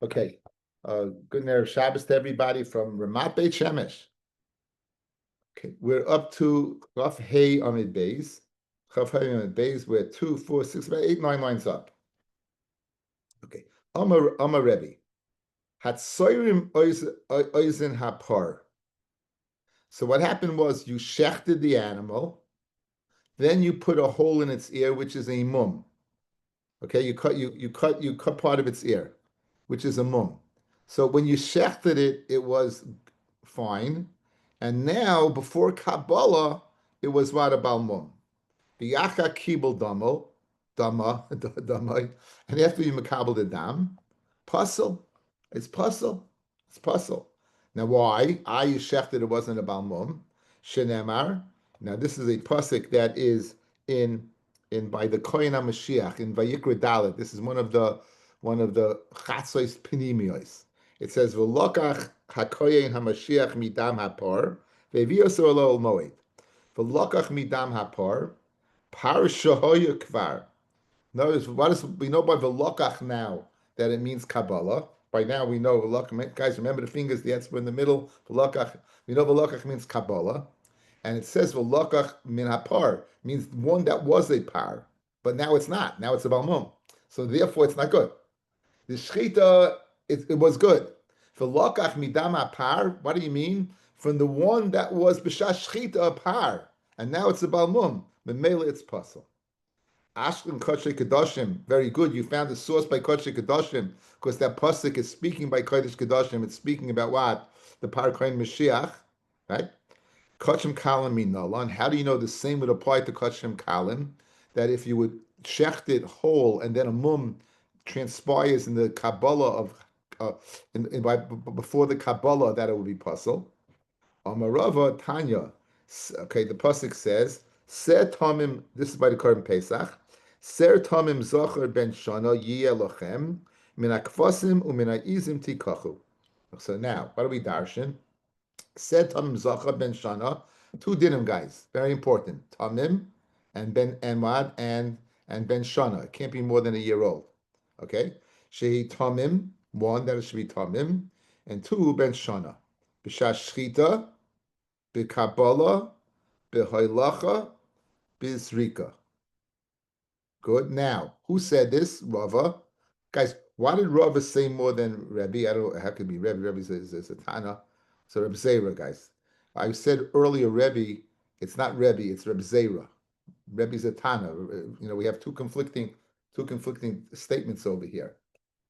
Okay. Good night, Shabbos to everybody from Ramat Beit Shemesh. Okay, we're up to Chaf Hey Amid Beis. Chaf Hey Amid Beis, we're 2, 4, 6, about 8, 9 lines up. Okay. Amar Rebbe. Hatsoirim oizen hapar. So what happened was you shechted the animal, then you put a hole in its ear, which is a mum. Okay, you cut part of its ear, which is a mum. So when you shechted it, it was fine, and now before Kabbalah, it was what about mum? Biyacha kibul dama, and after you makabel the dam, puzzle. It's puzzle. It's puzzle. Now why? You shechted it wasn't about mum. Shenemar. Now this is a pasuk that is in by the Kohen HaMashiach in Vayikra Dalet. This is one of the chatzos pinimios. It says v'lokach hakohen HaMashiach midam hapar ve'viyoso ol moed v'lokach midam hapar par shahoya kvar. Notice we know by v'lokach now that it means Kabbalah. By now we know v'lokach. Guys, remember the fingers, the etzba in the middle. V'lokach. We know v'lokach means Kabbalah. And it says v'lokach min hapar means one that was a par, but now it's not. Now it's a balmum. So therefore, it's not good. The shchita, it was good. V'lokach midam hapar. What do you mean? From the one that was b'shash shchita a par, and now it's a balmum. Memela, it's puzzle. Ashlim Kodesh Kedoshim, very good. You found the source by Kodesh Kedoshim, because that pasuk is speaking by Kodesh Kedoshim. It's speaking about what? The Parkoin Mashiach, right? Kachim Kalim Minalan. How do you know the same would apply to Kachim Kalim? That if you would shecht it whole and then a mum transpires in the Kabbalah of before the Kabbalah, that it would be puzzle. Amarava Tanya. Okay, the pasuk says, Ser Tamim, this is by the Korban Pesach, Ser Tamim Zocher ben Shana Yiyeh Lochem, Min HaKfasim u'min HaIzim Tikachu. So now, what are we darshan? Ser Tamim Zocher ben Shana, two dinim, guys, very important. Tamim and Ben Emad and Ben Shana. It can't be more than a year old. Okay? Shehi Tamim, one, that it should be Tamim, and two, Ben Shana. B'shash Shchita, B'Kabbalah, B'Hoylacha, B'Zrika. Good. Now, who said this? Rava. Guys, why did Rava say more than Rabbi? I don't know how could be Rabbi. Rabbi says a Tana. So Reb Zera, guys. I said earlier, Rebbe, it's not Rebbe, it's Reb Zera. Rebbe's a Tana. We have two conflicting statements over here.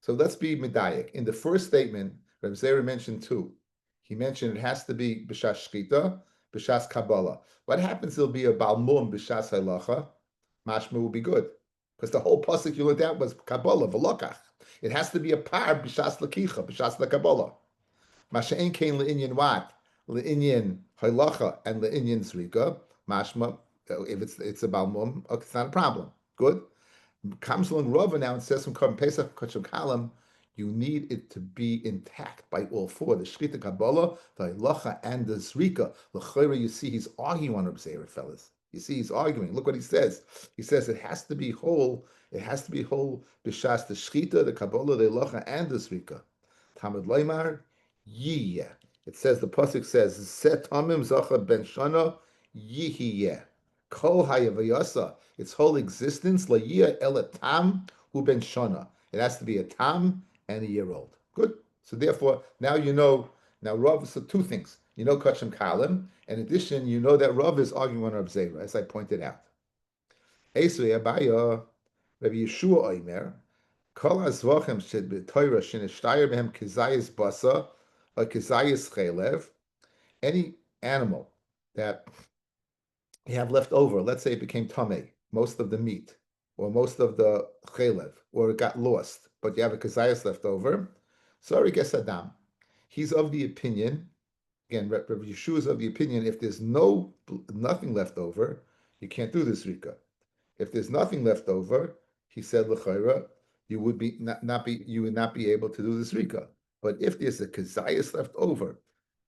So let's be medayik. In the first statement, Reb Zera mentioned two. He mentioned it has to be b'shas shkita, b'shas kabbalah. What happens? It'll be a balmum b'shas halacha. Mashma will be good because the whole pasuk you looked at was kabbalah v'lokach. It has to be a par b'shas lakicha, b'shas lakabbalah. Masha'en kain le'inyan what? Le'inyan halacha and le'inyan zrika. Mashma, if it's a balmum, okay, it's not a problem. Good. Comes along Rava now and says from Korban Pesach Kachim Kalam, you need it to be intact by all four: the Shkita Kabbalah, the Halacha, and the Zrika. L'chayra, you see, he's arguing on Reb Zera, fellas. You see, he's arguing. Look what he says. He says it has to be whole. It has to be whole. B'shas the Shkita, the Kabbalah, the Halacha, and the Zrika. Tamid Leimar, Yiyeh. It says the pasuk says Set Tamim Zacha Ben Shana Yihiyeh. Kol Hayavayasa. Its whole existence, Layia Elatam Hu Ben Shana. It has to be a tam and a year old. Good. So therefore, now you know. Now Rav. So two things. You know Kachim Kalim. In addition, you know that Rav is arguing on Rav Zera, as I pointed out. Esu Abaya Rabbi Yeshua Omer. Kol Zevachim Shed B'Torah Shenishtayer Behem Kizayis Basa or Kizayis Chelev. Any animal that you have left over, let's say it became tamei, most of the meat, or most of the chelev, or it got lost, but you have a kazayas left over, sorry, guess Adam. He's of the opinion, again, Rabbi Yeshua is of the opinion, if there's nothing left over, you can't do this rika. If there's nothing left over, he said l'chayra, you would not be able to do this rika. But if there's a kazayas left over,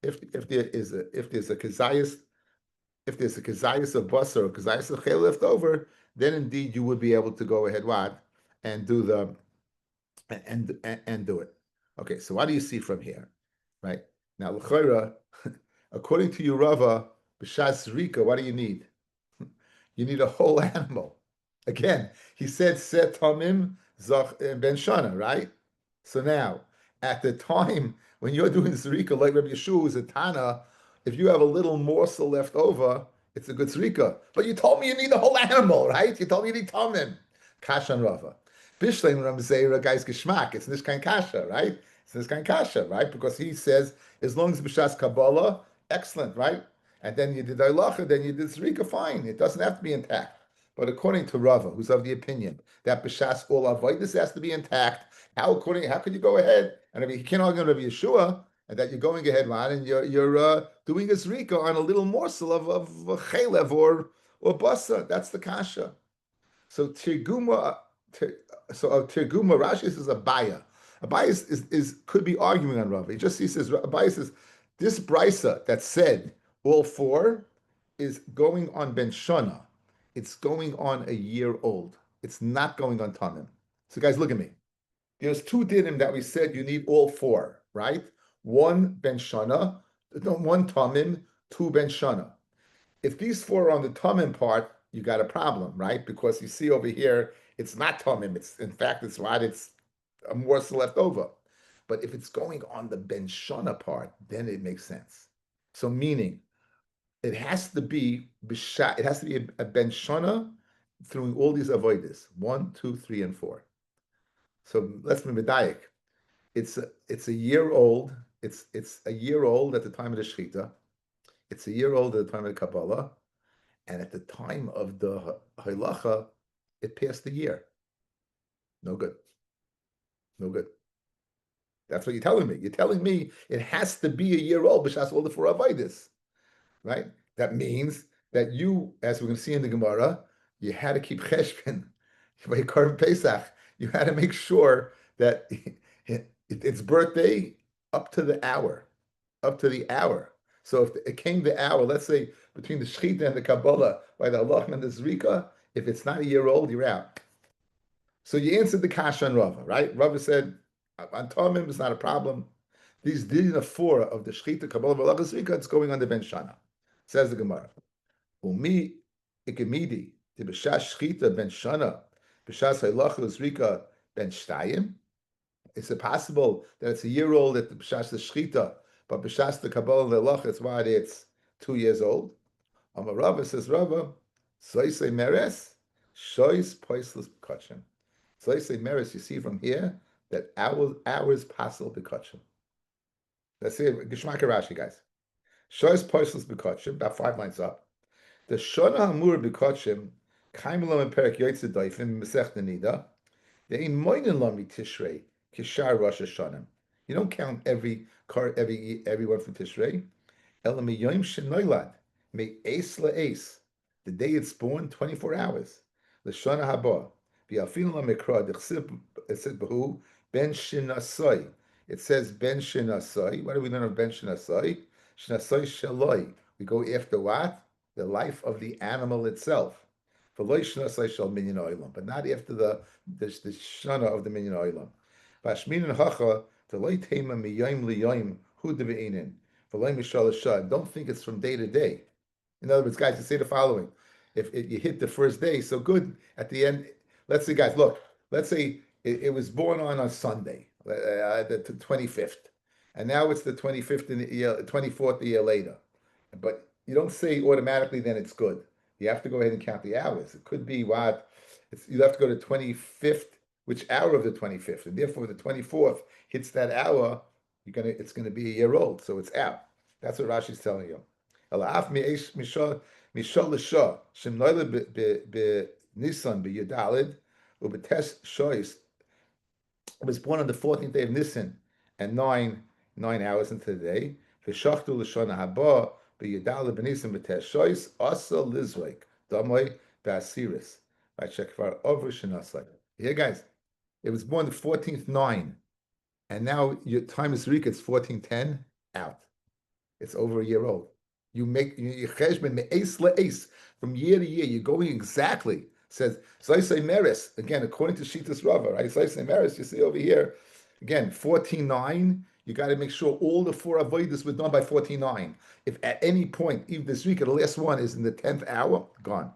if there's a kazayas of basar or kazayas of chel left over, then indeed you would be able to go ahead and do and do it. Okay, so what do you see from here? Right? Now, l'chayra, according to you, Rava, b'shas rika, what do you need? You need a whole animal. Again, he said set tamim ben shana, right? So now, at the time when you're doing zrika, like Rabbi Yeshua is a Tana, if you have a little morsel left over, it's a good zrika. But you told me you need the whole animal, right? You told me you need tamim. Kashan Rava. Bishleim Ramzeira guy's geschmack. It's this kind kasha, right? It's this kind kasha, right? Because he says as long as b'shas Kabbalah, excellent, right? And then you did halacha, then you did zrika, fine. It doesn't have to be intact. But according to Rava, who's of the opinion that b'shas all avoidance has to be intact, how could you go ahead? And I mean, you can't argue with Yeshua, and that you're going ahead, man, and you're doing a zrika on a little morsel of chalev or basa. That's the kasha. So tirguma, tirguma, Rashi says Abaya. Abaya is could be arguing on Rava. He says Abaya says this brisa that said all four is going on Ben Shana. It's going on a year old. It's not going on Tanim. So guys, look at me. There's two dinim that we said you need all four, right? One Ben Shana, one Tamim, two Ben Shana. If these four are on the Tamim part, you got a problem, right? Because you see over here, it's not Tamim. It's in fact, it's right. It's a morsel left over. But if it's going on the Ben Shana part, then it makes sense. So meaning, it has to be it has to be a Ben Shana through all these avoiders, 1, 2, 3, and 4. So let's be medayik. It's a year old. It's a year old at the time of the shechita. It's a year old at the time of the Kabbalah, and at the time of the halacha, it passed the year. No good. No good. That's what you're telling me. You're telling me it has to be a year old, b'shas all the four avodas, right? That means that you, as we're going to see in the Gemara, you had to keep cheshbon by Korban Pesach. You had to make sure that its birthday up to the hour, up to the hour. So if it came the hour, let's say between the Shechita and the Kabbalah, by the Allah and the Zrika, if it's not a year old, you're out. So you answered the Kasha on Rava, right? Rava said, on Tomim, it's not a problem. These din of four of the Shechita, Kabbalah, Allah, Zrika, it's going on the Ben Shana. Says the Gemara. Umi ikemidi, the B'shas Shechita Ben Shana, B'shas Halacha Zrika Ben Shtayim. Is it possible that it's a year old at the B'shas the Shechita, but B'shas the Kabbalah and the Halacha, it's why it's 2 years old? Amar Rava says, Rava, Soisei Meres, Shois Poislis B'kachim. Soisei Meres, you see from here that hours possible B'kachim. Let's see, Geshmak Rashi, guys. Shois Poislis B'kachim, about 5 lines up. The Shona Hamur B'kachim, Kaimelam and Perek Yotzei Doifim, Mesech Nida, they in Moinen Lami Tishrei, Kishar Rosh Hashanah. You don't count everyone from Tishrei. Elami Yom Shenoilad, Me Ace LaAce, the day it's born, 24 hours. L'Shana Haba, V'Afin LaMikra, D'Chsib Behu, Ben Shinasai. It says Ben Shinasai. What do we learn of Ben Shinasai? Shinasai Shaloi. We go after what? The life of the animal itself. But not after the shana of the minyan oilam. Vashmin hacha v'loy tema miyoyim liyoyim hu deveinin v'loy mishal shad. Don't think it's from day to day. In other words, guys, you say the following: if you hit the first day, so good. At the end, let's say, guys, look. Let's say it was born on a Sunday, the 25th, and now it's the 25th in the year, 24th a year later. But you don't say automatically then it's good. You have to go ahead and count the hours. It could be what you have to go to 25th, which hour of the 25th, and therefore the 24th hits that hour. It's gonna be a year old, so it's out. That's what Rashi's telling you. It was born on the 14th day of Nisan, and 9 hours into the day. V'shachtu l'shana haba. B'yedal b'nisim b'teshois asa lizvik damoy b'asiris. I check for over shenasai. Here, guys, it was born the 14th 9, and now your time is Rika. It's 14:10 out. It's over a year old. You make your cheshbon me'ace le'ace from year to year. You're going exactly. Says Zoisei Meres again according to Shitas Rava, right? Zoisei Meres. You see over here, Again, 14:9, you got to make sure all the four avoiders were done by 14:9. If at any point, even this week, the last one is in the 10th hour, gone.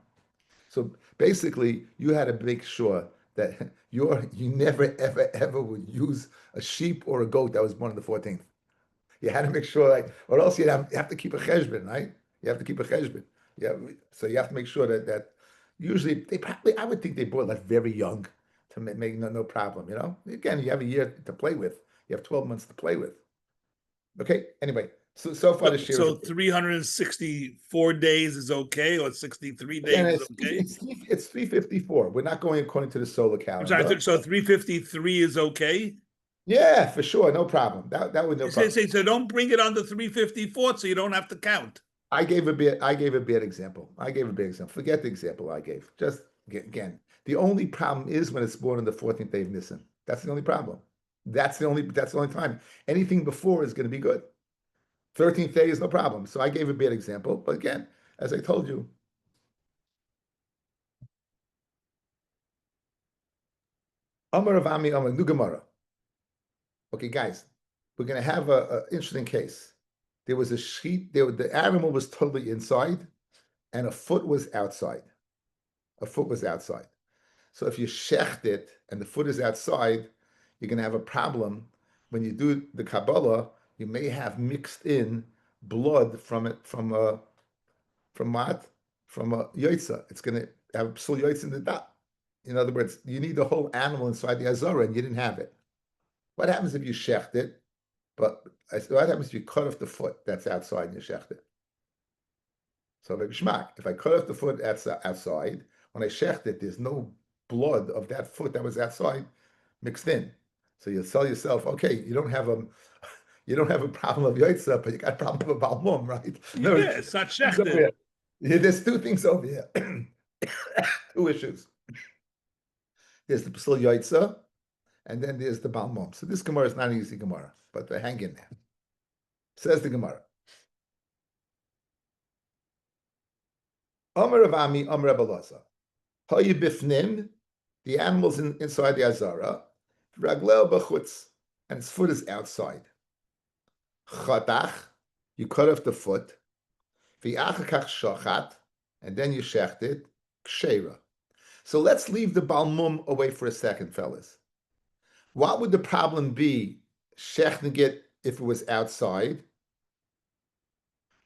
So basically, you had to make sure that you never, ever, ever would use a sheep or a goat that was born on the 14th. You had to make sure, like, or else you have to keep a cheshbon, right? You have to keep a cheshbon. Yeah, so you have to make sure that usually they probably, I would think they bought like very young to make no problem. You know, again, you have a year to play with. You have 12 months to play with. Okay. Anyway, so far this year is So 364 days is okay, or 63 again days is okay? it's 354. We're not going according to the solar I'm sorry, calendar. so 353 is okay? Yeah, for sure, no problem. That would no problem. So don't bring it on the 354th so you don't have to count. I gave a bad example. I gave a bad example. Forget the example I gave. Just again, the only problem is when it's born on the 14th day of Nisan. That's the only problem. That's the only time. Anything before is going to be good. 13th day is no problem. So I gave a bad example. But again, as I told you, Amar Avami Amar Nugamara. Okay, guys, we're going to have a interesting case. There was a sheep. The animal was totally inside, and a foot was outside. A foot was outside. So if you shecht it and the foot is outside, you're going to have a problem. When you do the Kabbalah, you may have mixed in blood from it, from what? From a yoitza. It's going to have psul yoitza in the dot. In other words, you need the whole animal inside the azara, and you didn't have it. What happens if you shecht it? But what happens if you cut off the foot that's outside and you shecht it? So if I cut off the foot outside, when I shecht it, there's no blood of that foot that was outside mixed in. So you tell yourself, okay, you don't have a problem of yoitza, but you got a problem of balmum, right? No, yeah, it's not shechted. There's two things over here. Two issues. There's the psul yoitza, and then there's the balmum. So this Gemara is not an easy Gemara, but hang in there. Says the Gemara. Amar Avami, Amar Abalaza. Hayu bifnim, the animal's inside the azara, ragleo b'chutz, and its foot is outside. Chatach, you cut off the foot. V'achakach shochat, and then you shecht it. Kshera. So let's leave the balmum away for a second, fellas. What would the problem be shechting it if it was outside?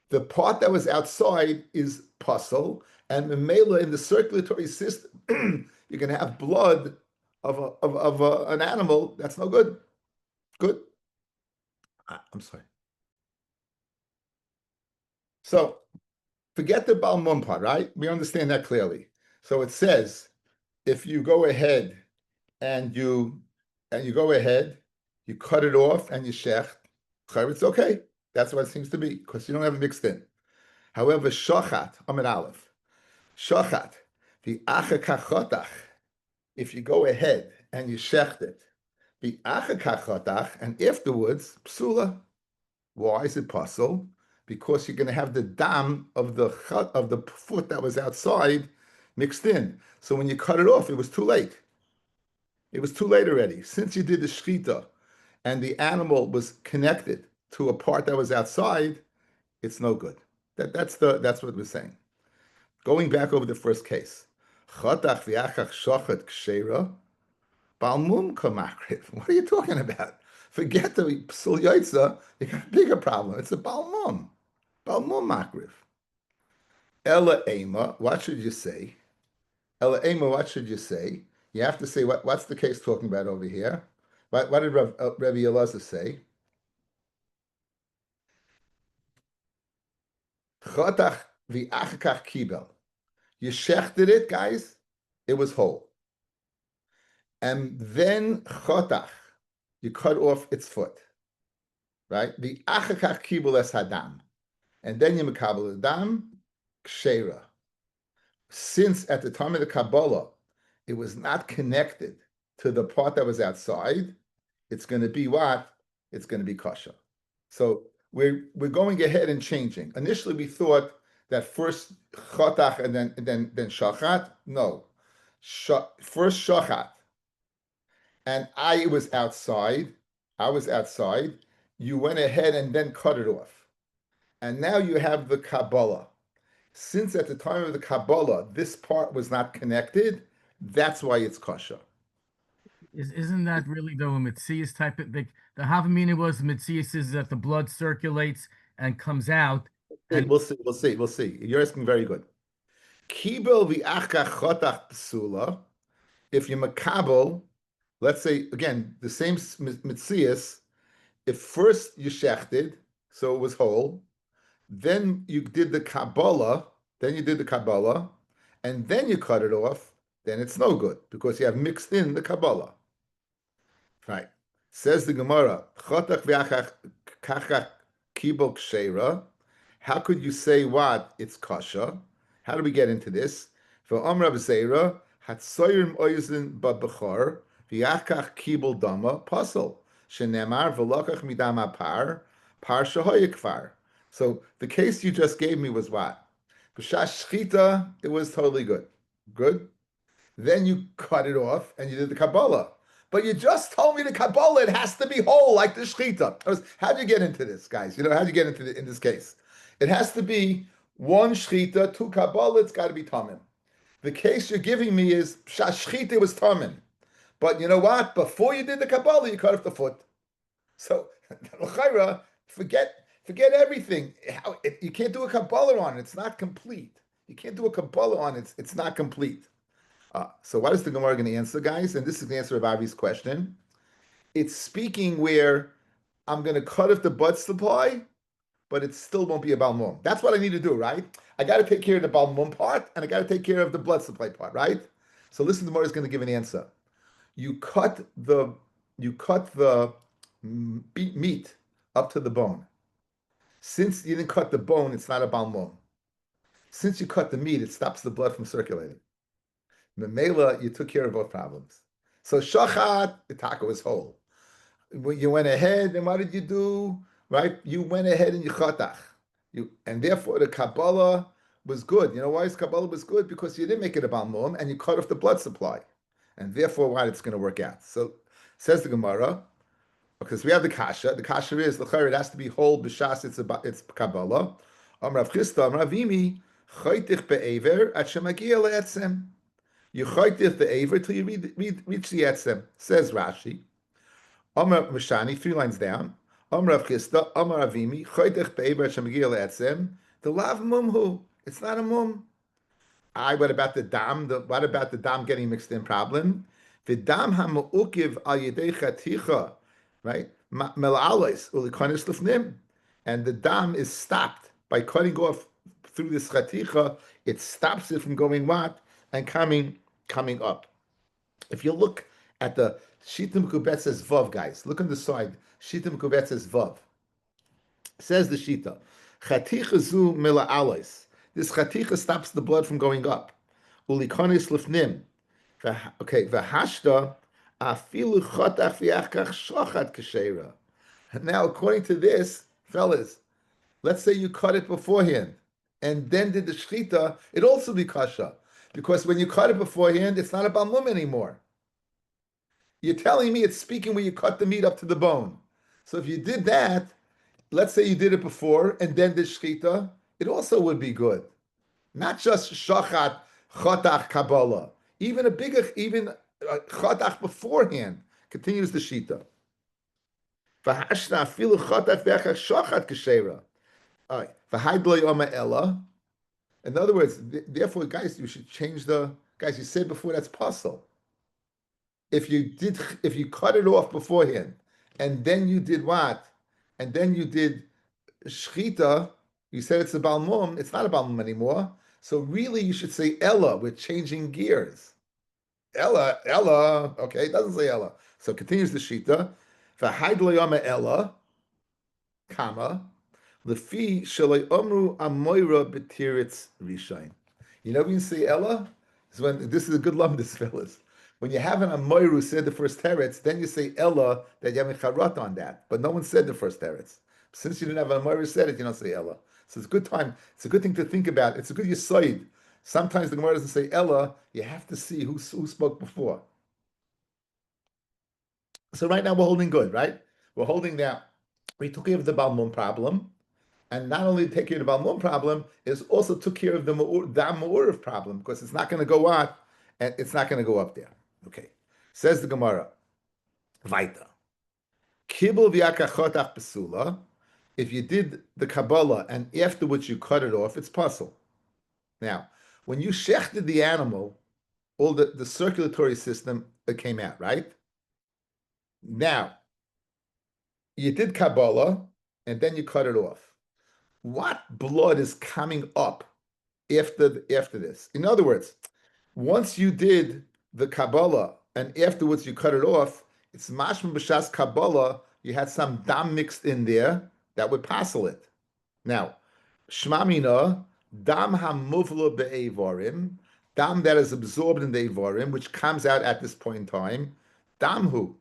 The part that was outside is puzzle, and memela in the circulatory system, you're going to have blood of an animal. That's no good. Good. I'm sorry. So forget the balmum part, right? We understand that clearly. So it says, if you go ahead and you cut it off and you shecht, it's okay. That's what it seems to be, because you don't have it mixed in. However, shochat, Amid Aleph, shochat, the achakachotach, if you go ahead and you shecht it, the achakachotach, and afterwards, psula. Why is it possible? Because you're going to have the dam of the foot that was outside mixed in. So when you cut it off, it was too late. It was too late already. Since you did the shchita and the animal was connected to a part that was outside, it's no good. That's what we're saying. Going back over the first case. Chatach v'achach shochet kshera, balmum kamakriv. What are you talking about? Forget the psul yoitza, you got a bigger problem. It's a balmum. Balmum makriv. Ela ema, what should you say? Ela ema, what should you say? You have to say, what's the case talking about over here? What did Rabbi Elazar say? Chotach v'achakach kibel. You shechted it, guys. It was whole. And then chotach, you cut off its foot. Right? The achakach kibel es hadam. And then you mekabel the dam, kshera. Since at the time of the Kabbalah, it was not connected to the part that was outside, it's going to be what? It's going to be kosher. So we're going ahead and changing. Initially, we thought that first chotach and then shachat. No, first shachat, and I was outside. I was outside. You went ahead and then cut it off. And now you have the Kabbalah. Since at the time of the Kabbalah, this part was not connected, that's why it's kosher. Isn't that really though a Metzias type of the Havamina was Metzias is that the blood circulates and comes out, Hey, and we'll see. You're asking very good. Kibel v'achka chotach psula. If you makabel, let's say again the same mitzias. If first you shechted, so it was whole, then you did the Kabbalah, and then you cut it off, then it's no good because you have mixed in the Kabbalah. Right. Says the Gemara, Chotach v'achach kachach kibel kshera. How could you say what? It's kasha. How do we get into this? For Amrav Zeira, Hatsoyrim Oizin Babachar, V'achach kibel dama, puzzle. Shenemar v'lokach midama par shahoyikfar. So the case you just gave me was what? B'shash shchita, it was totally good. Good? Then you cut it off and you did the Kabbalah. But you just told me the Kabbalah, it has to be whole, like the Shechita. How'd you get into this, guys? How'd you get into in this case? It has to be one Shechita, two Kabbalah, it's got to be Tamim. The case you're giving me is Shechita was Tamim. But you know what? Before you did the Kabbalah, you cut off the foot. So, forget everything. You can't do a Kabbalah on it. It's not complete. You can't do a Kabbalah on it. It's not complete. So what is the Gemara going to answer, guys? And this is the answer of Avi's question. It's speaking where I'm going to cut off the blood supply, but it still won't be a balmum. That's what I need to do, right? I got to take care of the balmum part, and I got to take care of the blood supply part, right? So listen, the Gemara is going to give an answer. You cut the meat up to the bone. Since you didn't cut the bone, it's not a balmum. Since you cut the meat, it stops the blood from circulating. Memela, you took care of both problems. So shachat, the taco was whole. You went ahead, and what did you do? Right? You went ahead and you chatach. And therefore the Kabbalah was good. You know why Kabbalah was good? Because you didn't make it a balmum and you cut off the blood supply. And therefore why it's going to work out. So says the Gemara, because we have the kasha. The kasha is it has to be whole b'shas. It's Kabbalah. Amrav Chisda, Amrav Imi, chaytich be'ever at shemagia le'etzem. You chaytich the aver till you reach the etzem. Says Rashi. Amar Mishani, 3 lines down. Amar Chisda, Amar Avimi, chaytich be'ever at shemagia le'etzem. The lav mumhu. It's not a mum. What about the dam? What about the dam getting mixed in problem? The dam ha'mu'ukiv al yedei chaticha, right? Mela'alois ulikonis lefnim, and the dam is stopped by cutting off through this chaticha. It stops it from going what and coming up. If you look at the Shita Mekubet says vav, guys. Look on the side. Shita Mekubet says vav. Says the Shita, chaticha zu mela'alois. This chaticha stops the blood from going up. Ulikonis lefnim. Okay, v'hashta afilu chotach v'achkach shochat kashera. Now, according to this, fellas, let's say you cut it beforehand and then did the shchita, it also be kasha. Because when you cut it beforehand, it's not a balmum anymore. You're telling me it's speaking when you cut the meat up to the bone. So if you did that, let's say you did it before and then did shchita, it also would be good. Not just shachat, chotach, kabbalah. Even a bigger, chotach beforehand continues the shita. V'hashna afilu chotach v'achach shachat k'shera. V'haidlo yoma ella. In other words, therefore, guys, you should change guys, you said before that's possible. If you cut it off beforehand, and then you did what? And then you did shchita, you said it's a balmum, it's not a balmum anymore. So really you should say Ella, we're changing gears. Ella, okay, it doesn't say Ella. So continues the shita. V'haidlo yama Ella, comma, lefi shalei omru amoira b'tiritz rishain. You know when you say Ella? This is a good lumdus, fellas. When you have an amoiru who said the first teretz, then you say Ella, that you have a charat on that. But no one said the first teretz. Since you didn't have an amoiru said it, you don't say Ella. So it's a good time. It's a good thing to think about. It's a good yisoid. Sometimes the Gemara doesn't say Ella. You have to see who spoke before. So right now we're holding good, right? we're holding that we took care of the Balmum problem, and not only take care of the Balmum problem, it also took care of the Dam Ma'urif problem, because it's not going to go out, and it's not going to go up there. Okay. Says the Gemara, Vaita. Kibul v'yakachotach pesula. If you did the Kabbalah and afterwards you cut it off, it's puzzle. Now, when you shechted the animal, all the circulatory system came out, right? Now, you did Kabbalah and then you cut it off. What blood is coming up after this? In other words, once you did the Kabbalah and afterwards you cut it off, it's mashma b'shas Kabbalah, you had some dam mixed in there that would passel it. Now, shmamina, dam hamuvla be'evarim, dam that is absorbed in the evarim, which comes out at this point in time, damhu.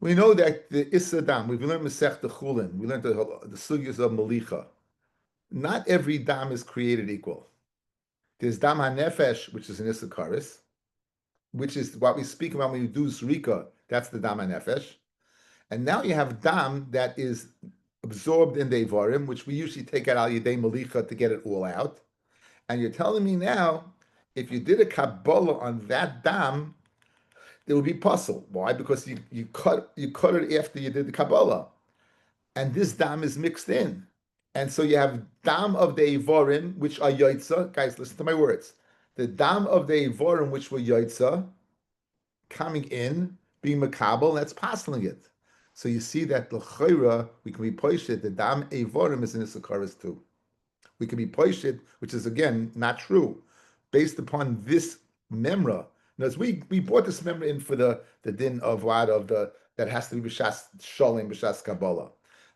We know that the Issa dam, we've learned Masech the Chulin, we learned the sugyas of Malicha. Not every dam is created equal. There's dam hanefesh, which is an Issachar, which is what we speak about when we do Zrika, that's the dam hanefesh. And now you have dam that is absorbed in the Evarim, which we usually take out al yedei Malicha to get it all out. And you're telling me now, if you did a Kabbalah on that dam, there would be puzzle. Why? Because you cut it after you did the Kabbalah. And this dam is mixed in. And so you have dam of the Evarim, which are Yaitza. Guys, listen to my words. The dam of the Evarim, which were Yaitza, coming in, being Makabal, that's passing it. So you see that l'chayra, we can be poished, the dam Evarim is in Issachar too. We can be poished, which is again not true, based upon this memra. As we brought this memra in for the din of what of the that has to be b'shas sholim b'shas kabbalah.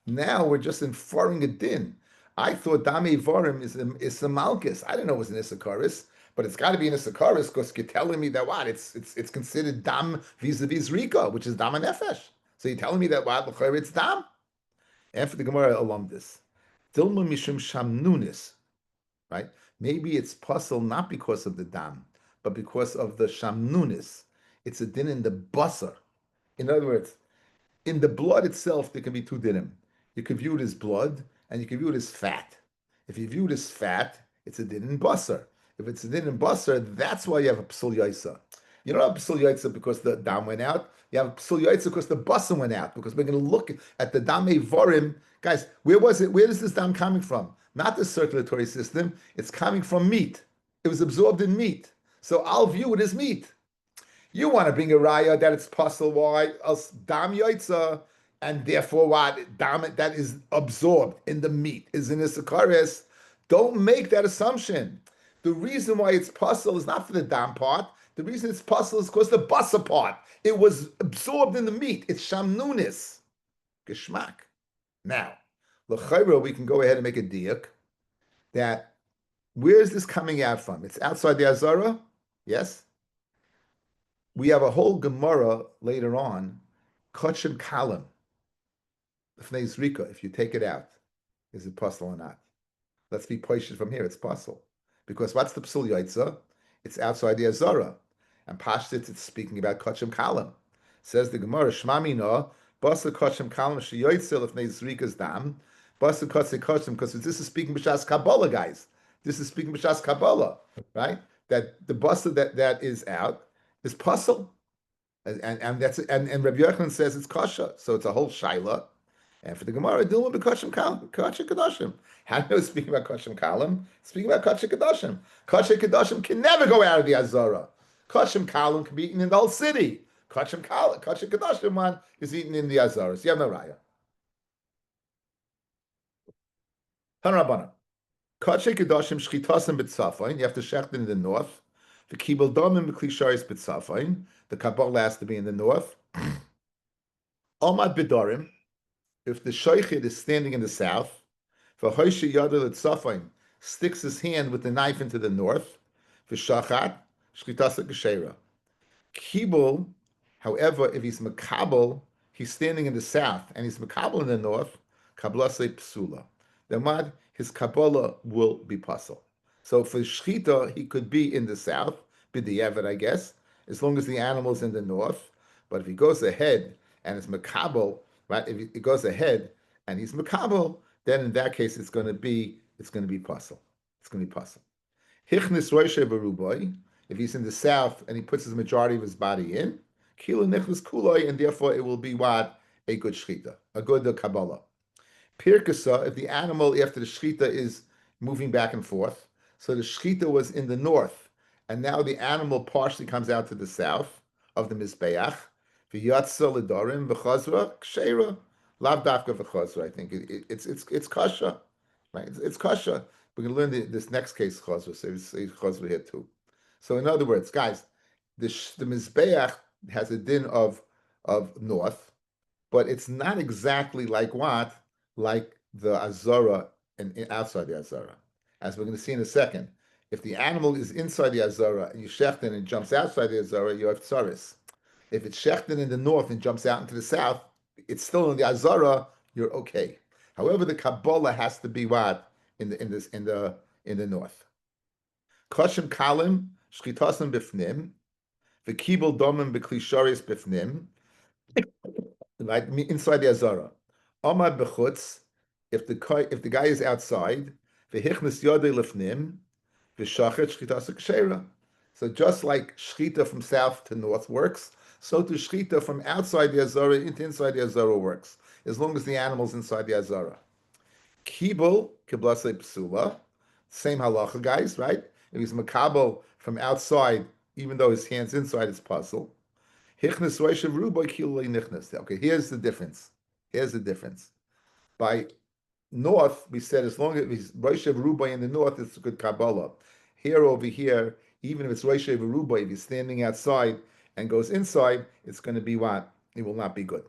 Now we're just inferring a din. I thought dam evarim is a malchus. I didn't know it was an Issachar, but it's got to be an Issachar because you're telling me that what it's considered dam vis-a-vis rika, which is dam and nefesh. So you're telling me that what l'chayr it's dam. And for the Gemara alumnus, dilma mishum shamnunis, right? Maybe it's puzzle not because of the dam, but because of the shamnunis. It's a din in the basar. In other words, in the blood itself, there can be two dinim. You can view it as blood, and you can view it as fat. If you view it as fat, it's a din in basar. If it's a din in basar, that's why you have a psul yaisa. You don't have psul yaisa because the dam went out. You have psul yaisa because the basar went out. Because we're going to look at the dam evarim. Guys, where was it? Where is this dam coming from? Not the circulatory system. It's coming from meat. It was absorbed in meat. So I'll view it as meat. You want to bring a raya that it's puzzle why else dam yaitza, and therefore what dam that is absorbed in the meat is in Issachar. Don't make that assumption. The reason why it's puzzle is not for the dam part. The reason it's puzzle is because the basa part. It was absorbed in the meat. It's shamnunis. Geschmack. Now, l'chayra, we can go ahead and make a diak that where is this coming out from? It's outside the Azara? Yes? We have a whole Gemara later on, Kochem Kalam, Fnei Zrika, if you take it out, is it puzzle or not? Let's be poished from here, it's puzzle. Because what's the Psul Yaitza? It's outside the Azara. And Pashtit, it's speaking about Kochem Kalam. Says the Gemara, Shmamina, Basa Kochem Kalam, Sheyoitzel Fnei Zrika's Dam, Basa Kochem, because this is speaking B'Shas Kabbalah, guys. This is speaking B'Shas Kabbalah, right? That the Basa that is out is puzzle. And that's and Rabbi Yochanan says it's kasha, so it's a whole shaila. And for the Gemara, dealing with kachim kalim, kachim kadashim. How do you speak about kachim kalim? Speaking about kachim kadashim. Kachim kadashim can never go out of the azara. Kachim kalim can be eaten in the whole city. Kachim kadashim one is eaten in the azara. So you have no raya. Hanrabana. Kachim kadashim shchitasim b'tzafayin. You have to shecht in the north. The kibul domim b'klisharis b'tzafayin. The Kabbalah has to be in the north. Omad Bidarim, if the Shaykhid is standing in the south, V'hoishi Yadol Tzafin sticks his hand with the knife into the north, V'shachat, Shchitasa Geshera. Kibul, however, if he's Makabal, he's standing in the south, and he's Makabal in the north, Kabbalah say Psula. Then what? His Kabbalah will be puzzle. So for Shchita, he could be in the south, B'di'evet, I guess, as long as the animal's in the north. But if he goes ahead and it's makabel, right? If it goes ahead and he's makabel, then in that case it's going to be puzzle. It's going to be puzzle. Hichnis roishe beruboy. If he's in the south and he puts his majority of his body in, kilo nichlis kuloi, and therefore it will be what? A good shchita, a good kabbalah. Pirkasa, if the animal after the shchita is moving back and forth, so the shchita was in the north, and now the animal partially comes out to the south of the mizbeach. V'yatsa l'dorim v'chazra kshera lav dafka v'chazra. I think it's kasha, right? It's kasha. We're going to learn this next case chazra. So it's chazra here too. So in other words, guys, the mizbeach has a din of north, but it's not exactly like what? Like the Azara and outside the Azara. As we're going to see in a second. If the animal is inside the Azara and you shechten and it jumps outside the Azara, you have tsaris. If it's shechten in the north and jumps out into the south, it's still in the Azara, you're okay. However, the Kabbalah has to be what? In the north. Koshim kalim, shchitasim bifnim, v'kibel domim b'klisharis bifnim, right inside the Azara. Omar bechutz, if the guy is outside, v'hichnes yodei lefnim, v'shachet shchita kshera. So just like shchita from south to north works, so to shchita from outside the Azara into inside the Azara works, as long as the animal's inside the Azara. Kibul kiblase psula, same halacha, guys, right? If he's makabel from outside, even though his hand's inside, it's puzzle. Okay, here's the difference. Here's the difference. By north, we said as long as it's Roishev Rubai in the north, it's a good Kabbalah. Here, over here, even if it's Roishev Rubai, if he's standing outside and goes inside, it's going to be what? It will not be good.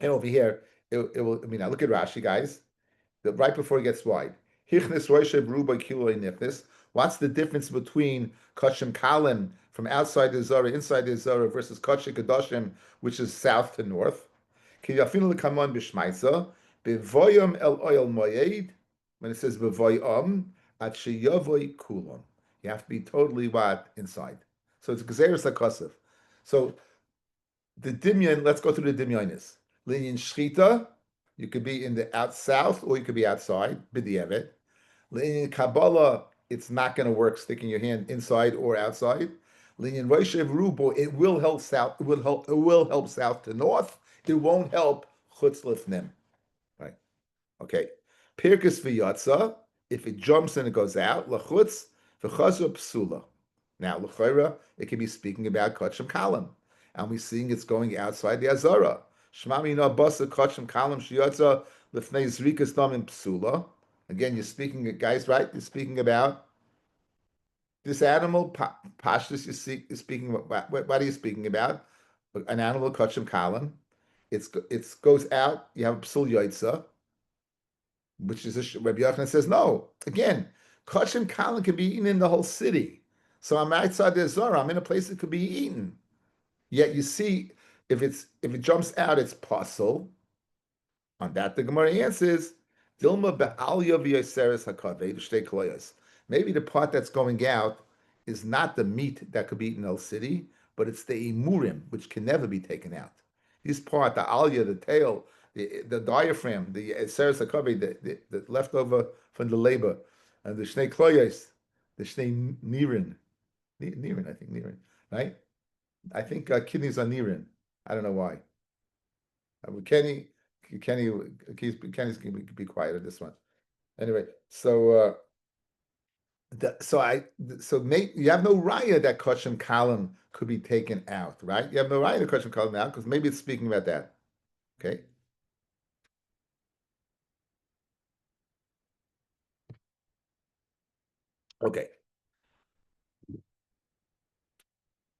And over here, it will, I mean, now look at Rashi, guys. Right before it gets wide. Hichnis Roishev Rubai Kiloi Nifnis. What's the difference between Kachim Kalim from outside the Zara, inside the Zara, versus Kachim Kedoshim, which is south to north? When it says bevoyam at sheyavoy kulon, you have to be totally what inside. So it's gzeres hakosef. So the dimyon, let's go through the dimyonis. Linyan shchita, you could be in the out south or you could be outside. B'di'evet. Linyan kabbalah, it's not going to work sticking your hand inside or outside. Linyan roishev rubo, it will help south. It will help south to north. It won't help chutz lifnim. Right? Okay. Pirkus v'yatza, if it jumps and it goes out, lachutz v'chazra psula. Now, l'chayra, it can be speaking about kachim kalam, and we're seeing it's going outside the azara. Shmami na basa kachim kalam shiyatza lifnei zrikas damim psula. Again, you're speaking, guys, right? You're speaking about this animal. Pashtus, you're speaking. What are you speaking about? An animal kachim kalam. It goes out. You have psul yaitza, which is Rabbi Yochanan says no. Again, kachim kalam can be eaten in the whole city. So I'm outside the Zara. I'm in a place that could be eaten. Yet you see, if it jumps out, it's pasul. On that, the Gemara answers, Dilma be'alya v'yoseres hakaveh shtei kolayos. Maybe the part that's going out is not the meat that could be eaten in the city, but it's the imurim, which can never be taken out. This part, the alya, the tail, the diaphragm, the seres hakaveh, the leftover from the labor, and the shnei kolayos, the shnei nirin. Nirin, I think Nirin, right? I think kidneys are Nirin. I don't know why. Kenny's going to be quiet on this one. Anyway, so you have no raya that kachim kalam could be taken out, right? You have no raya that kachim kalam out because maybe it's speaking about that. Okay. Okay.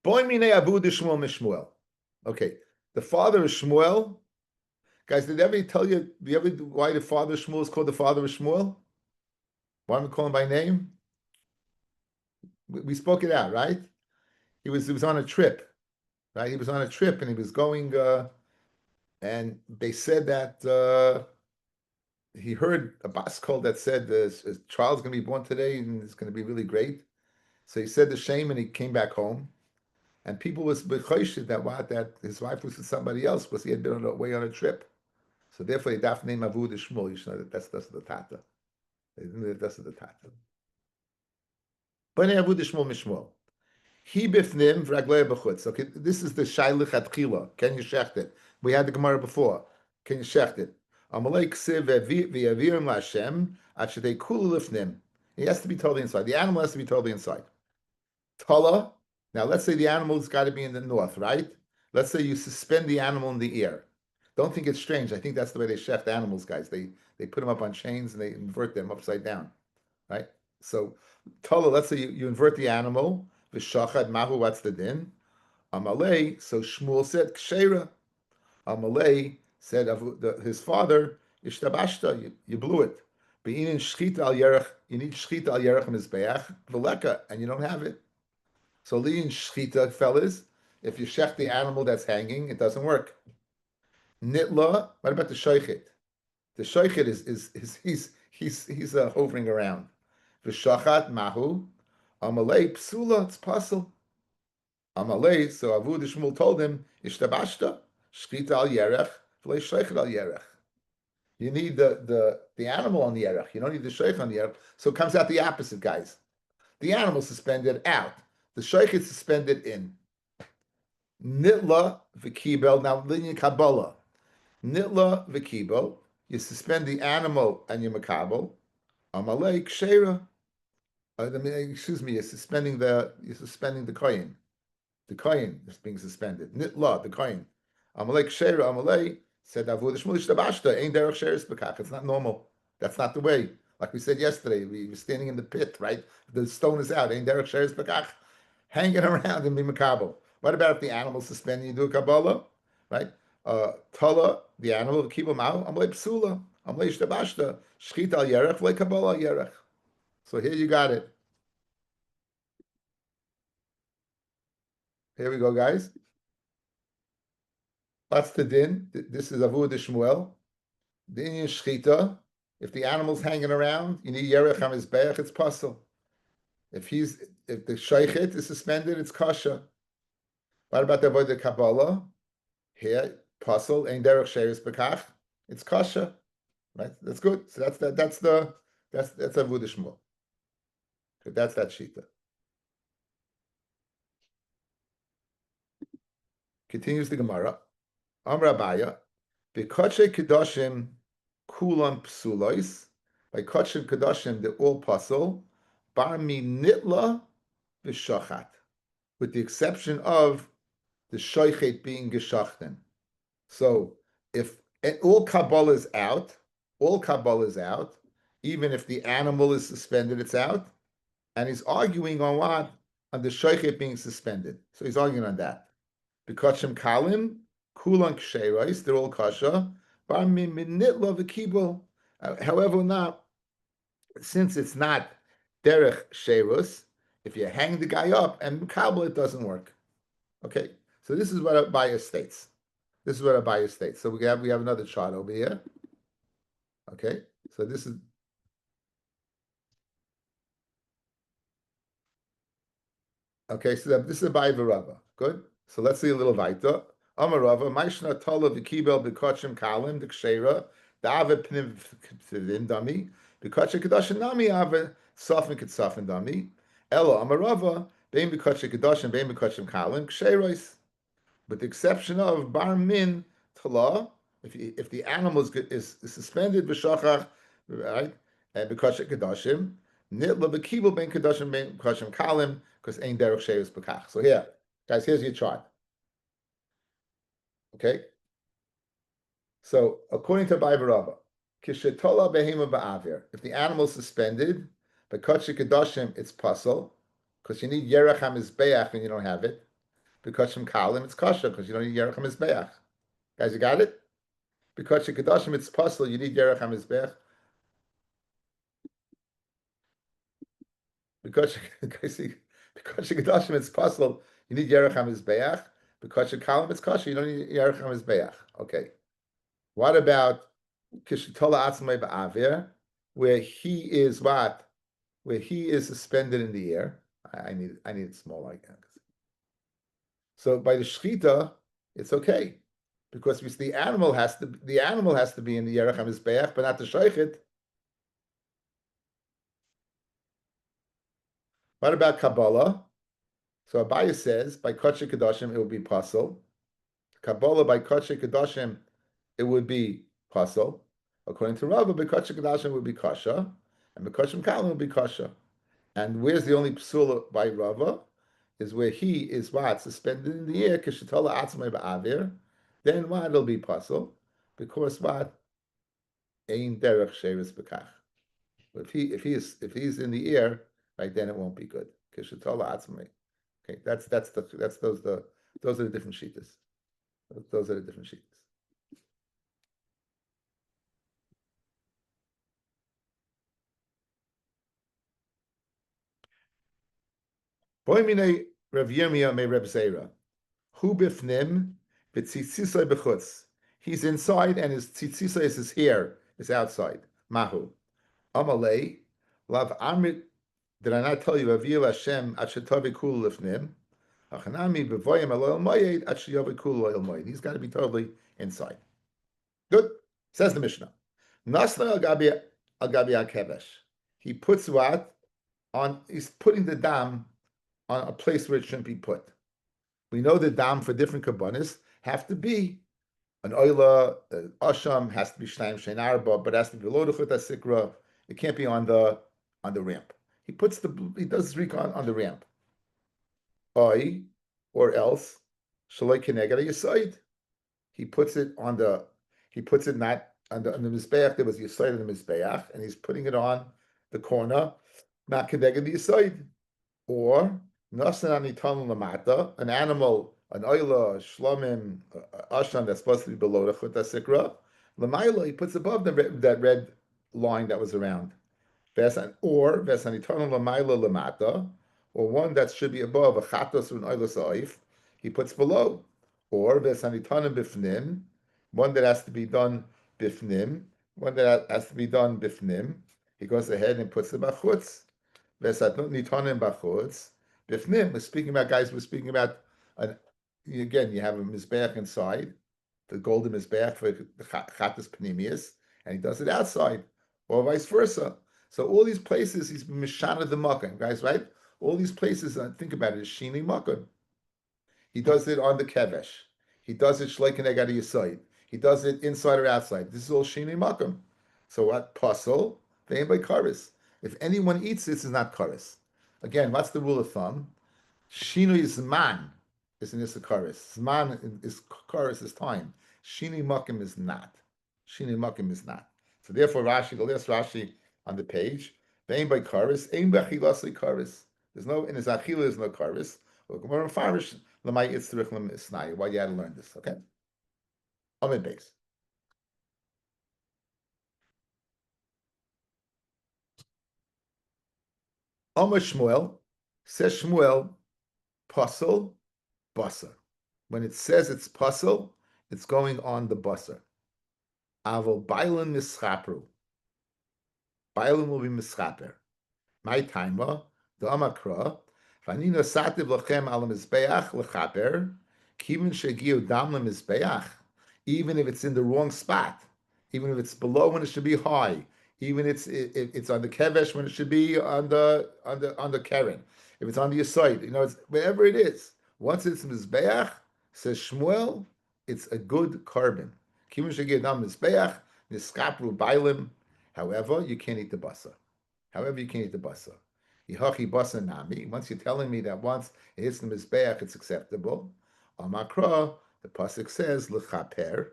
Okay, the father of Shmuel. Guys, did ever tell you? Do you ever why the father of Shmuel is called the father of Shmuel? Why don't we call him by name? We spoke it out, right? He was on a trip, right? He was on a trip and he was going, and they said that he heard a bas kol that said his child's going to be born today and it's going to be really great. So he said the shame and he came back home. And people was bechoshid that his wife was with somebody else because he had been away on a trip. So therefore, he daf name Avud Shmuel. You should know that that's the tata. That's the tata. Bnei Avud Shmuel Mishmuel. He bifnim v'raglei b'chutz. Okay, this is the shaylich atchila. Can you shecht it? We had the Gemara before. Can you shecht it? Amalei ksiv v'yavirim l'Hashem ad shedei kulu lifnim. He has to be totally inside. The animal has to be totally inside. Tala. Now let's say the animal's got to be in the north, right? Let's say you suspend the animal in the air. Don't think it's strange. I think that's the way they shecht animals, guys. They put them up on chains and they invert them upside down, right? So Tala. Let's say you invert the animal. V'shachad mahu, what's the din? Amalei, so Shmuel said, Ksheira. Amalei said of his father, Ishtabashta, you blew it. Be'inin shchita al yerech, you need shchita al yerech mizbeach, v'leka, and you don't have it. So li'in shchita, fellas, if you shech the animal that's hanging, it doesn't work. Nitla, what about the shoichet? The shoichet he's hovering around. V'shachat mahu, Amalei psula, it's puzzle. Amalei, so Avud Shmuel told him, Ishtabashta, shchita al yerech, v'lei sheichet al yerech. You need the animal on the yerech. You don't need the sheich on the yerech. So it comes out the opposite, guys. The animal suspended out. The sheich is suspended in. Nitla v'kibel, now linear Kabbalah. Nitla v'kibel, you suspend the animal and you makabel. Amalei ksheira. Excuse me, you're suspending the coin. The coin is being suspended. Nitla, the coin. Amalei ksheira, Amalei said Avud Shmuel ishtabashta, ain't derech sheres bekach. It's not normal. That's not the way. Like we said yesterday, we were standing in the pit, right? The stone is out. Ain't derech sheres bekach. Hanging around and be makabel. What about if the animal's suspending, you do a Kabbalah, right? Tala, the animal, keep him out. Amalei psula, Amalei ishtabashta, shchita al yerech, v'lei Kabbalah al yerech. So here you got it. Here we go, guys. What's the din? This is Avud Shmuel. Din in shchita. If the animal's hanging around, you need yerech hamizbeach, it's puzzle. If the sheichet is suspended, it's kasha. What about the avodah Kabbalah? Here, puzzle, ein derech sheres bekach, it's kasha. Right? That's good. So that's Avud Shmuel. That's that shita. Continues the Gemara. Rabbi, B'kodshe kedoshim kulam psulois. By kodshe kedoshim, they're all puzzle. Bar mi nitla v'shachat, with the exception of the shoichet being geshachten. So if all Kabbalah is out, even if the animal is suspended, it's out. And he's arguing on what? On the shoichet being suspended. So he's arguing on that. B'kodshem kalim, kulan ksherais, they're all kasha. Bar mi nitla v'kibul. However, now, since it's not derech sherus, if you hang the guy up and kabbalah, it doesn't work. Okay, so this is what Abaya states. So we have another chart over here. Okay, so this is okay. So this is Abaya v'Rava. Good. So let's see a little weiter. Amarava, Maishna Tala v'Kibel b'Kochim Kalim d'Kshera da'ave pnim v'Tivin dami b'Kochim Kedashim nami ave sofin k'tsofin dami Elo Amarava bein b'Kochim Kedashim bein b'Kochim Kalim Ksheros, with the exception of Bar Min Tala, if the animal is suspended b'Shachach, right, and b'Kochim Kedashim nitla b'Kibel bein Kedashim bein b'Kochim Kalim, because ain't derech sheres b'Kach. So here, guys, here's your chart. Okay, so according to Rabbi, Kishetola behema ba'avir, if the animal is suspended, but kotche kedoshim, it's puzzle, because you need yerech hamizbeach and you don't have it. Because from kalim, it's kosher, because you don't need yerech hamizbeach. Guys, you got it? Because kedoshim, it's puzzle, you need yerech hamizbeach. Because kedoshim, it's puzzle, you need yerech hamizbeach. Because kalim, it's kosher, you don't need yerech hamizbeach. Okay. What about Kishitola Atzmai Ba'avir, where he is what? Where he is suspended in the air. I need it small like that. So by the shchita, it's okay, because the animal has to be in the Yerech HaMizbeach, but not the shaychit. What about Kabbalah? So Abaye says by Kodesh Kedoshim it would be pasul. Kabbalah by Kodesh Kedoshim it would be pasul. According to Rabbi, by Kodesh Kedoshim it would be kasha, and by Kodesh Kalim it would be kasha. And where's the only psula by Rava? Is where he is what? Suspended in the air, Kishatola Atzmai Ba'avir, then what? It'll be pasul. Because what? Ein derech shevis bekach. If he's in the air, right, then it won't be good. Kishatola Atzmai. Okay, those are the different sheetas. Those are the different sheetas. Boimine Rav Yirmiyah me Reb Zera. Hu bifnim v'tzitzisai b'chutz. He's inside and his tzitzisa is his hair is outside. Mahu. Amalei lav amrit. Did I not tell you Avil Hashem at shetavi kul lifnim? Achanami b'voyim aloyel moyed at sheyavi kul loyel moyed. He's got to be totally inside. Good. Says the Mishnah. Nasla al gabi hakevesh. He puts what on? He's putting the dam on a place where it shouldn't be put. We know the dam for different kabbanis have to be an oila, asham has to be shnayim shein arba, but it has to be below the chut sikra. It can't be on the ramp. He does zrika on the ramp. Or else shaloi keneged yisayid. He puts it not on the mizbeach. There was yisayid on the mizbeach, and he's putting it on the corner, not keneged yisayid. Or nasan anitan lamata, an animal, an oila, shlamim, asham that's supposed to be below the chut sikra. Lamaila, he puts above that red line that was around. Or vesanitanum lamaila lamata, or one that should be above a chatos or an oila sa'if, he puts below. Or vesanitanim bifnim, one that has to be done bifnim, he goes ahead and puts the bachutz. Vesatnitanim bachutz. Bifnim, we're speaking about, again, you have a mizbeach inside, the golden mizbeach for the chatas panemius, and he does it outside, or vice versa. So all these places, he's been mishana the makkah, guys, right? All these places, think about it, is shini makkah. He does it on the kevesh. He does it shleiken egad yisayid. He does it inside or outside. This is all shini makkah. So what? Pasol, vein by karis. If anyone eats this, is not karis. Again, what's the rule of thumb? Shinu zman is in this karis. Zman is karis is time. Shini makim is not. Shini makim is not. So therefore, Rashi, the last Rashi on the page, vein by karis, ein b'achilasi karis. There's no in his achila. There's no karis. Gemara Farish lemay itzrich lemisnai. Why you had to learn this? Okay. Amid base. Amar Shmuel says Shmuel pasel basar. When it says it's pasel, it's going on the basar. Avol bailen mischapru. Bailen will be mischaper. My timer the amakra. Fanina sativ lachem al mizbeach lechaper. Kivin shegiu dam lemizbeach. Even if it's in the wrong spot, even if it's below when it should be high, even if it's on the kevesh when it should be on the keren, if it's on the side, it's wherever it is. Once it's mizbeach, says Shmuel, it's a good carbon. Kivin shegiu dam mizbeach niskapru bailim. However, you can't eat the basa. Yihachi basa nami. Once you're telling me that once it hits the mizbeach, it's acceptable. Amakra, the pasuk says lechaper.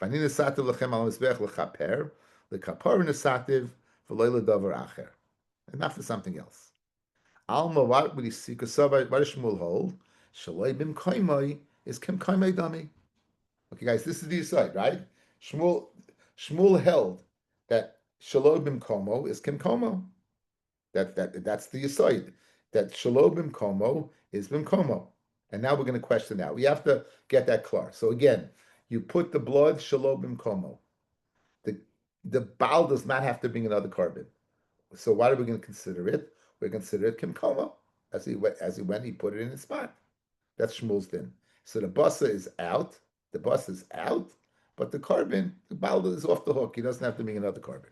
Vanina sativ lechem al mizbeach lechaper. Lekapar nesativ v'loy ledavar acher. And not for something else. Alma, what would he see? What does Shmuel hold? Shaloi bim koimoi is kim koimoi dami. Okay, guys, this is the side, right? Shmuel held that shaloi bim komo is kim komo. That's the aside. That shalom bimkomo is bimkomo. And now we're going to question that. We have to get that clear. So again, you put the blood shalom bimkomo. The Baal does not have to bring another carbon. So why are we going to consider it? We're going to consider it kimkomo. As he went, he put it in its spot. That's Shmuel's din. So the basa is out. The basa is out, but the carbon, the balda is off the hook. He doesn't have to make another carbon.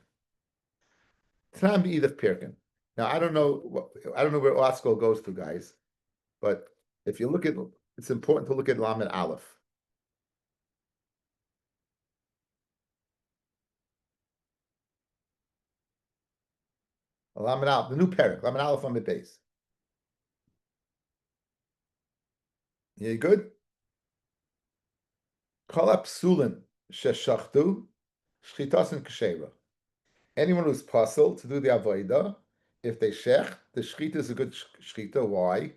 Tanam be'idach pirkin. Now I don't know where Oskol goes to, guys, but if you look at, it's important to look at Lamed Aleph. Lamed Aleph, the new parak, Lamed Aleph on the base. You good? Kol psulin sheshachtu shchitas and kshera. Anyone who's puzzled to do the avodah, if they shech, the shchita is a good shchita. Why?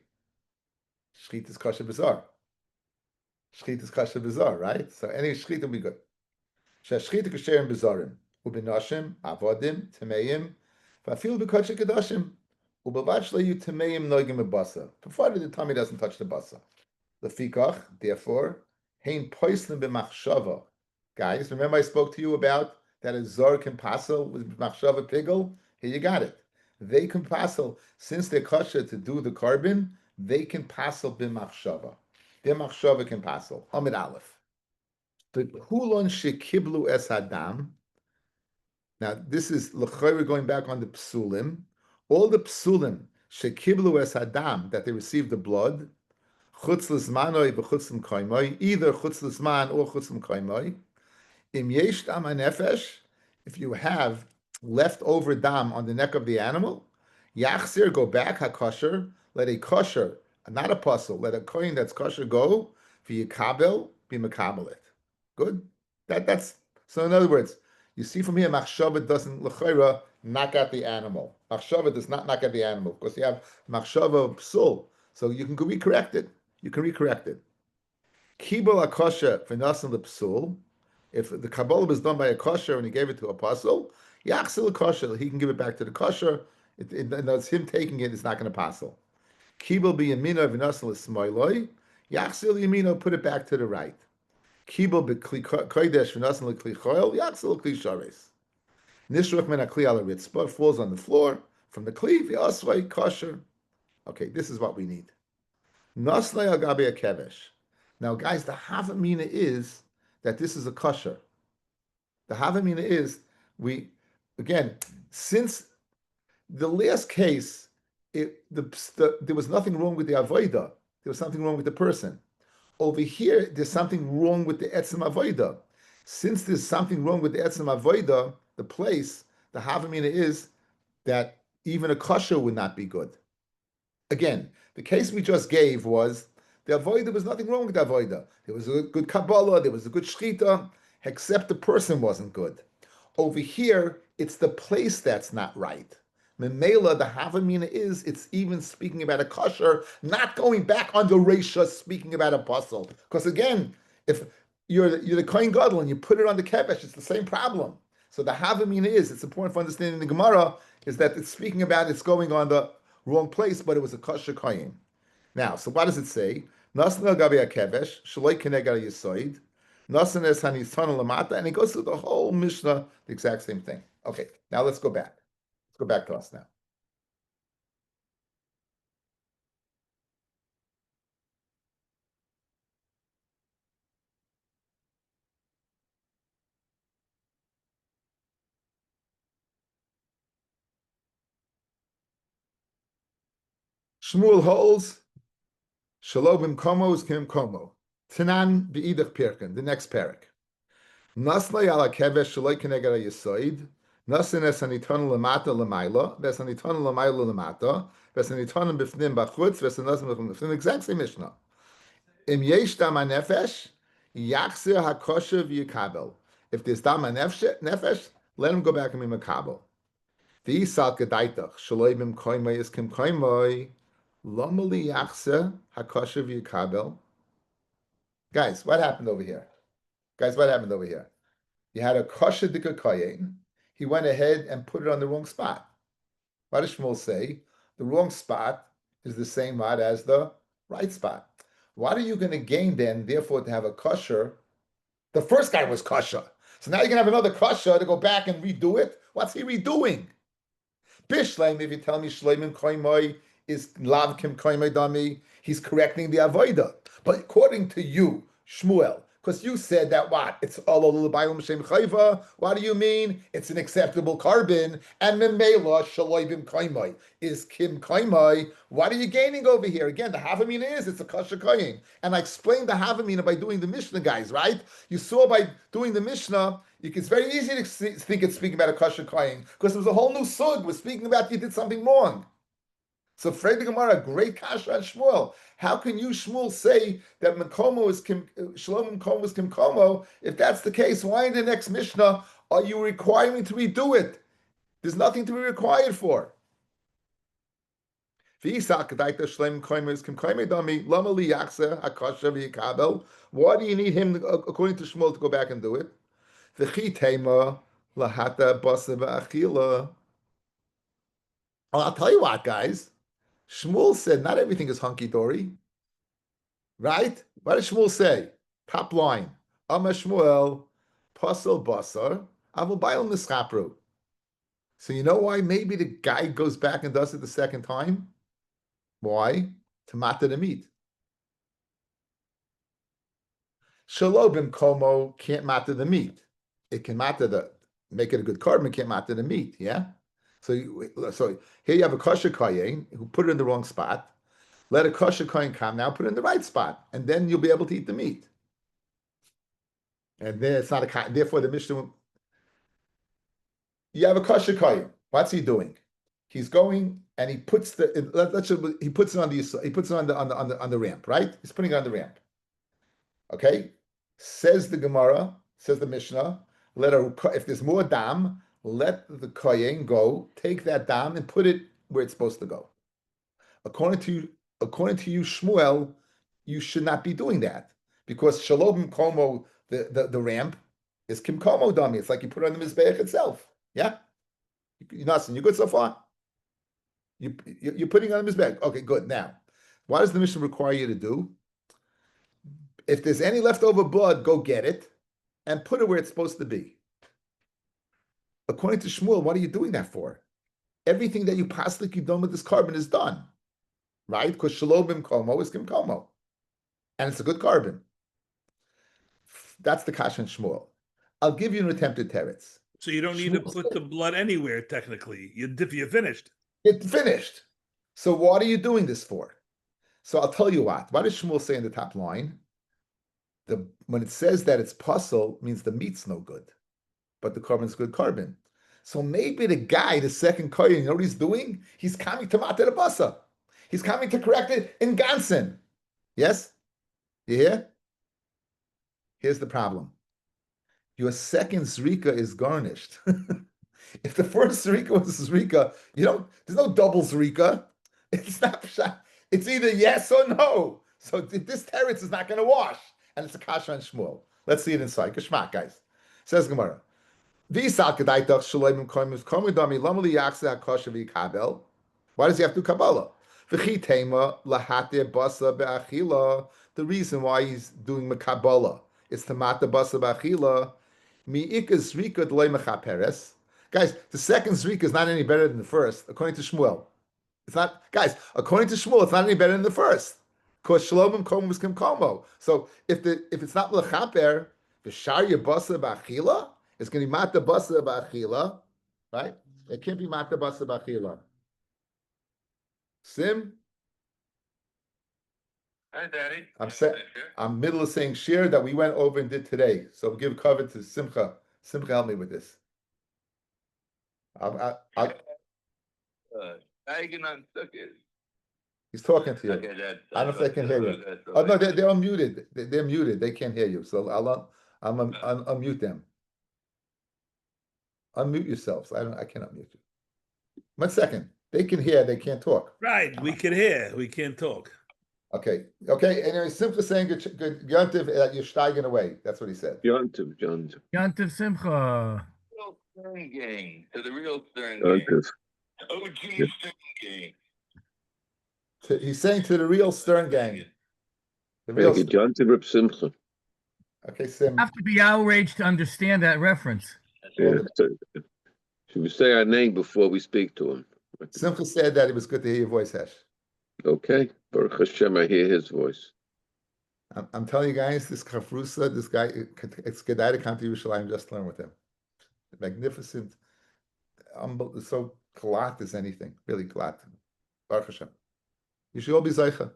Shchita is kosher bizarre. Shchita is kosher bizarre, right? So any shchita will be good. Shechita kasher and bizarim, ubinashim, avodim, temeim, vafil b'kosher kedashim, ubavachla you temeim noigim b'basa. Provided the tummy doesn't touch the basa. Lefikach, therefore, hein poislim b'machshava. Guys, remember I spoke to you about that a zor can passel with machshava pigel? Here you got it. They can passel, since they're kosher to do the carbon, they can passel b'machshava. Their machshava can passel. Amid Aleph. The hulon shekiblu es hadam. Now, this is l'chayr going back on the psulim. All the psulim shekiblu es hadam, that they received the blood, chutz l'zmanoi v'chutz l'mkoimoi, either chutz l'zman or chutz l'mkoimoi. Im yesh dam hanefesh, if you have leftover dam on the neck of the animal, yachzir, go back, hakosher, let a kosher, not a puzzle, let a coin that's kosher go, v'yikabel, be makabelit. Good? That's, so in other words, you see from here, machshava doesn't, l'chayra, knock out the animal. Machshava does not knock out the animal, because you have machshava psul, so you can recorrect it. You can recorrect it. Kibul akosher v'nasan l'psul. If the kabbalah was done by a kosher and he gave it to a puzzle, yachsil kosher, he can give it back to the kosher. That's him taking it. It's not going to puzzle. Kibul b'yamino v'nasan l'smoiloi. Yachsil yamino, put it back to the right. Kibul b'kli kodesh v'nasan l'kli choil. Yachsil l'kli shares. Nishruch men akli ala ritzpa, falls on the floor from the kli v'asvay kosher. Okay, this is what we need. Naslei al gabi kevesh. Now, guys, the havamina is that this is a kosher. The havamina is, since the last case, there was nothing wrong with the avodah. There was something wrong with the person. Over here, there's something wrong with the etzem avodah. Since there's something wrong with the etzem avodah, the place, the havamina is that even a kosher would not be good. Again, the case we just gave was the avodah, there was nothing wrong with the avodah. There was a good kabbalah, there was a good shchita, except the person wasn't good. Over here, it's the place that's not right. Memela, the havamina is, it's even speaking about a kosher, not going back on the Reisha, speaking about a puzzle. Because again, if you're the kohen gadol and you put it on the kevesh, it's the same problem. So the havamina is, it's important for understanding the Gemara, is that it's speaking about it's going on the wrong place, but it was a kosher kohen. Now, so what does it say? Nasan el gabi kevesh, shaloi keneg al yisoid, nasan es hanisana lamata, and it goes through the whole Mishnah, the exact same thing. Okay, now let's go back. Let's go back to us now. Shmuel holds, Shalom komo is kim komo. Tanan be'idach pirkin, the next parak. Naslay ala kevesh shaloi keneg al yisoid, nasin es hanitonu lamata lamayla, ves hanitonu lamayla lamata, ves hanitonu b'fnim b'chutz, ves hanitonu b'fnim, the exact same Mishnah. Im yesh dam hanefesh, yachzir hakosher v'yikabel. If there's dam hanefesh, let him go back and be makabel. V'yisal kedaitach, shaloi bim koimoi is kim koimoi, lomali yachzir hakosher v'yikabel. Guys, what happened over here? You had a kosher dika koyin. He went ahead and put it on the wrong spot. What does Shmuel say? The wrong spot is the same mod as the right spot. What are you going to gain then, therefore, to have a kosher? The first guy was kosher. So now you're going to have another kosher to go back and redo it? What's he redoing? Bishleim, if you tell me shleimim koimoy is lav kim koimei dami. He's correcting the avoida. But according to you, Shmuel, because you said that what? It's alol l'bayim shem chayva. What do you mean? It's an acceptable carbon. And memela shaloi bim koimei is kim koimei. What are you gaining over here? Again, the havamina is it's a kasha koyin. And I explained the havamina by doing the Mishnah, guys, right? You saw by doing the Mishnah, it's very easy to think it's speaking about a kasha koyin because there was a whole new sug. We're speaking about you did something wrong. So Frey the Gemara, great kasha on Shmuel. How can you, Shmuel, say that Mekomo is Shalom Mekomo is Kimkomo? If that's the case, why in the next Mishnah are you requiring to redo it? There's nothing to be required for. Why do you need him, according to Shmuel, to go back and do it? I'll tell you what, guys. Shmuel said not everything is hunky-dory. Right? What did Shmuel say? Top line. Amma Shmuel, pasel basar, avul bayil nischapru. So you know why maybe the guy goes back and does it the second time? Why? To matter the meat. Shalobim komo can't matter the meat. It can matter make it a good carbon, can't matter the meat, yeah? So here you have a kosher kohen who put it in the wrong spot. Let a kosher kohen come now, put it in the right spot, and then you'll be able to eat the meat. And then it's not a therefore the Mishnah. You have a kosher kohen. What's he doing? He's going and he puts he puts it on the ramp, right? He's putting it on the ramp. Okay, says the Gemara, says the Mishnah. If there's more dam, let the kohen go, take that dam and put it where it's supposed to go. According to you, Shmuel, you should not be doing that because shalom komo, the ramp is kim komo dummy. It's like you put it on the mizbeach itself. Yeah, you're good so far. You're putting it on the mizbeach. Okay, good. Now, what does the Mishnah require you to do? If there's any leftover blood, go get it and put it where it's supposed to be. According to Shmuel, what are you doing that for? Everything that you possibly keep done with this carbon is done, right? Because shalom bim komo is kim komo, and it's a good carbon. That's the kasha in Shmuel. I'll give you an attempted teretz. So you don't need to put the blood anywhere, technically. You're finished. It's finished. So what are you doing this for? So I'll tell you what. What does Shmuel say in the top line? When it says that it's puzzle, means the meat's no good, but the carbon's good carbon. So maybe the guy, the second kohen, you know what he's doing? He's coming to mata the basa. He's coming to correct it in Gansen. Yes? You hear? Here's the problem. Your second zrika is garnished. If the first zrika was zrika, there's no double zrika. It's not. It's either yes or no. So this teretz is not going to wash. And it's a kasha on Shmuel. Let's see it inside. Kashmak, guys. Says Gemara. Why does he have to do Kabbalah? The reason why he's doing Kabbalah is to mata basa b'achila. Guys, the second zrika is not any better than the first, according to Shmuel. It's not, guys. According to Shmuel, it's not any better than the first. Because shalom komo is kim komo. So if it's not lechaper, the sharya basa b'achila, it's going to be mata basa b'achila, right? It can't be mata basa b'achila. Sim. Hi, Daddy. I'm middle of saying shir that we went over and did today. So we'll give cover to Simcha. Simcha, help me with this. He's talking to you. Okay, I don't know if they can hear you. Oh no, they're unmuted. They're muted. They can't hear you. So I'll unmute them. Unmute yourselves. I can't unmute you. 1 second. They can hear. They can't talk. Right. We can hear. We can't talk. Okay. Anyway, simply saying good Yontiv that you're steiging away. That's what he said. Yontiv. Yantiv Simcha. Real Stern gang. To the real Stern gang. OG Stern gang. He's saying to the real Stern gang. The real Yontiv Simcha. Okay, Sim. You have to be outraged to understand that reference. Yeah, should we say our name before we speak to him? Simcha said that it was good to hear your voice, Hesh. Okay, Baruch Hashem, I hear his voice. I'm telling you guys, this Kafrusa, this guy, it's Kedai to come to Yerushalayim, just learn with him. Magnificent, so galat as anything, really galat. Baruch Hashem. You should all be Zaycha.